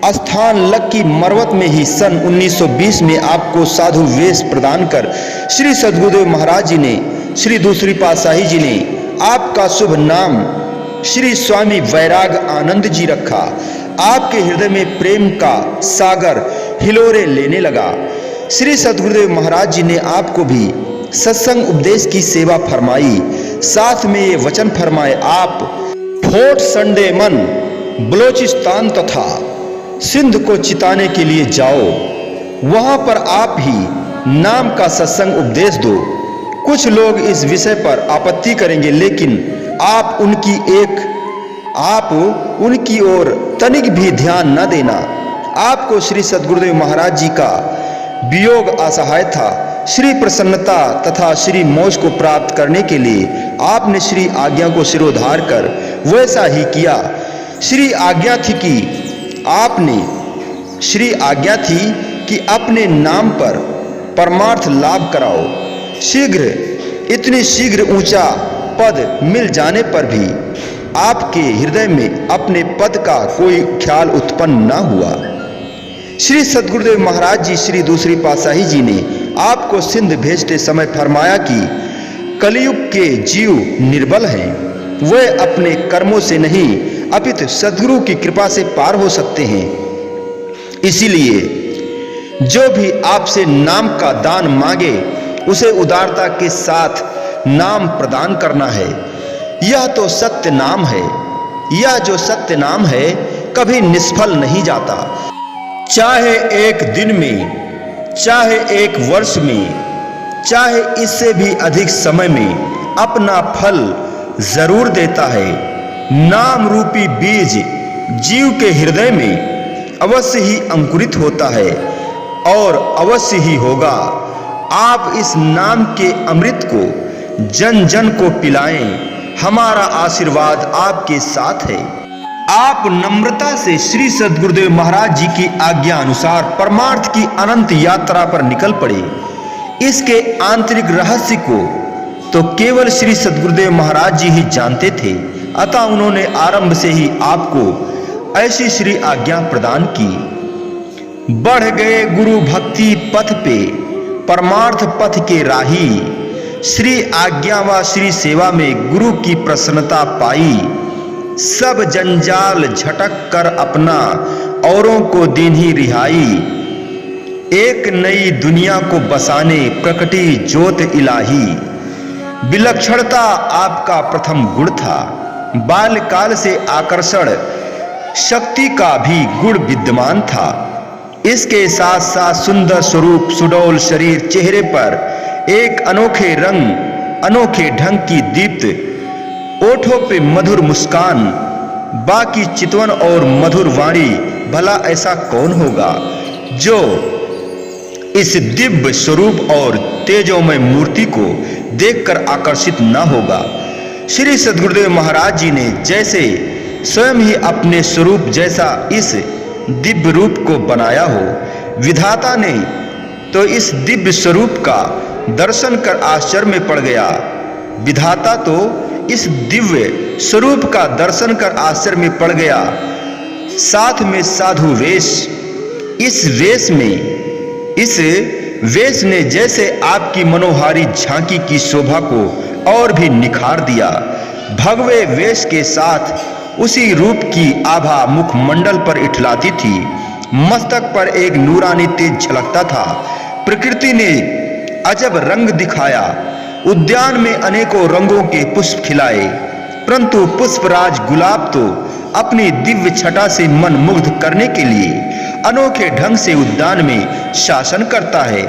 स्थान लक्की मरवत में ही सन 1920 में आपको साधु वेश प्रदान कर श्री सद्गुरुदेव महाराज जी ने, श्री दूसरी पातशाही जी ने आपका शुभ नाम श्री स्वामी वैराग आनंद जी रखा। आपके हृदय में प्रेम का सागर हिलोरे लेने लगा। श्री सद्गुरुदेव महाराज जी ने आपको भी सत्संग उपदेश की सेवा फरमाई। साथ में ये वचन फरमाए, आप फोर्ट संडेमन बलोचिस्तान तथा सिंध को चिताने के लिए जाओ। वहां पर आप ही नाम का सत्संग उपदेश दो। कुछ लोग इस विषय पर आपत्ति करेंगे, लेकिन आप उनकी ओर तनिक भी ध्यान न देना। आपको श्री सद्गुरुदेव महाराज जी का वियोग असहाय था। श्री प्रसन्नता तथा श्री मोक्ष को प्राप्त करने के लिए आपने श्री आज्ञा को सिरोधार कर वैसा ही किया। श्री आज्ञा थी कि अपने नाम पर परमार्थ लाभ कराओ। इतनी शीघ्र ऊंचा पद मिल जाने पर भी आपके हृदय में अपने पद का कोई ख्याल उत्पन्न न हुआ। श्री सद्गुरुदेव महाराज जी श्री दूसरी पातशाही जी ने आपको सिंध भेजते समय फरमाया कि कलयुग के जीव निर्बल हैं, वे अपने कर्मों से नहीं अपितु सद्गुरु की कृपा से पार हो सकते हैं। इसीलिए जो भी आपसे नाम का दान मांगे उसे उदारता के साथ नाम प्रदान करना है। यह तो सत्य नाम है। यह जो सत्य नाम है कभी निष्फल नहीं जाता। चाहे एक दिन में, चाहे एक वर्ष में, चाहे इससे भी अधिक समय में अपना फल जरूर देता है। नाम रूपी बीज जीव के हृदय में अवश्य ही अंकुरित होता है और अवश्य ही होगा। आप इस नाम के अमृत को जन जन को पिलाएं। हमारा आशीर्वाद आपके साथ है। आप नम्रता से श्री सद्गुरुदेव महाराज जी की आज्ञा अनुसार परमार्थ की अनंत यात्रा पर निकल पड़े। इसके आंतरिक रहस्य को तो केवल श्री सद्गुरुदेव महाराज जी ही जानते थे, अतः उन्होंने आरंभ से ही आपको ऐसी श्री आज्ञा प्रदान की। बढ़ गए गुरु भक्ति पथ पे, परमार्थ पथ के राही। श्री आज्ञा व श्री सेवा में गुरु की प्रसन्नता पाई। सब जंजाल झटक कर अपना औरों को दीन्ही रिहाई। एक नई दुनिया को बसाने प्रकटी ज्योत इलाही। विलक्षणता आपका प्रथम गुण था। बाल्यकाल से आकर्षण शक्ति का भी गुण विद्यमान था। इसके साथ साथ सुंदर स्वरूप, सुडौल शरीर, चेहरे पर एक अनोखे रंग, अनोखे ढंग की दीप्त ओठों पे मधुर मुस्कान, बाकी चितवन और मधुर वाणी। भला ऐसा कौन होगा जो इस दिव्य स्वरूप और तेजोमय मूर्ति को देखकर आकर्षित न होगा। श्री सद्गुरुदेव महाराज जी ने जैसे स्वयं ही अपने स्वरूप जैसा इस दिव्य रूप को बनाया हो, विधाता ने तो इस दिव्य स्वरूप का दर्शन कर आश्चर्य में पड़ गया। विधाता तो इस दिव्य स्वरूप का दर्शन कर आश्चर्य में पड़ गया। साथ में साधु वेश, इस वेश ने जैसे आपकी मनोहारी झांकी की शोभा को और भी निखार दिया। भगवे वेश के साथ उसी रूप की आभा मुखमंडल पर इठलाती थी। मस्तक पर एक नूरानी तेज झलकता था। प्रकृति ने अजब रंग दिखाया। उद्यान में अनेकों रंगों के पुष्प खिलाए, परंतु पुष्पराज गुलाब तो अपनी दिव्य छटा से मन मुग्ध करने के लिए अनोखे ढंग से उद्यान में शासन करता है।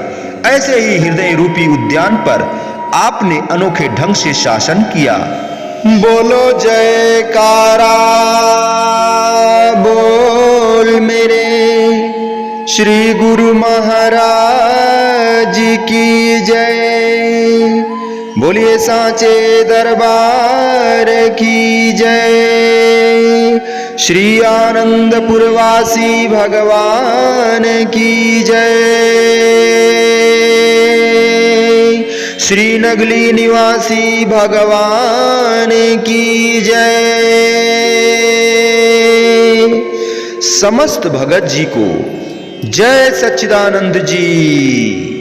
ऐसे ही हृदय रूपी उद्यान पर आपने अनोखे ढंग से शासन किया। बोलो जयकारा बोल मेरे श्री गुरु महाराज की जय। बोलिए सांचे दरबार की जय। श्री आनंदपुरवासी भगवान की जय। श्री नगली निवासी भगवान की जय। समस्त भगत जी को जय सच्चिदानंद जी।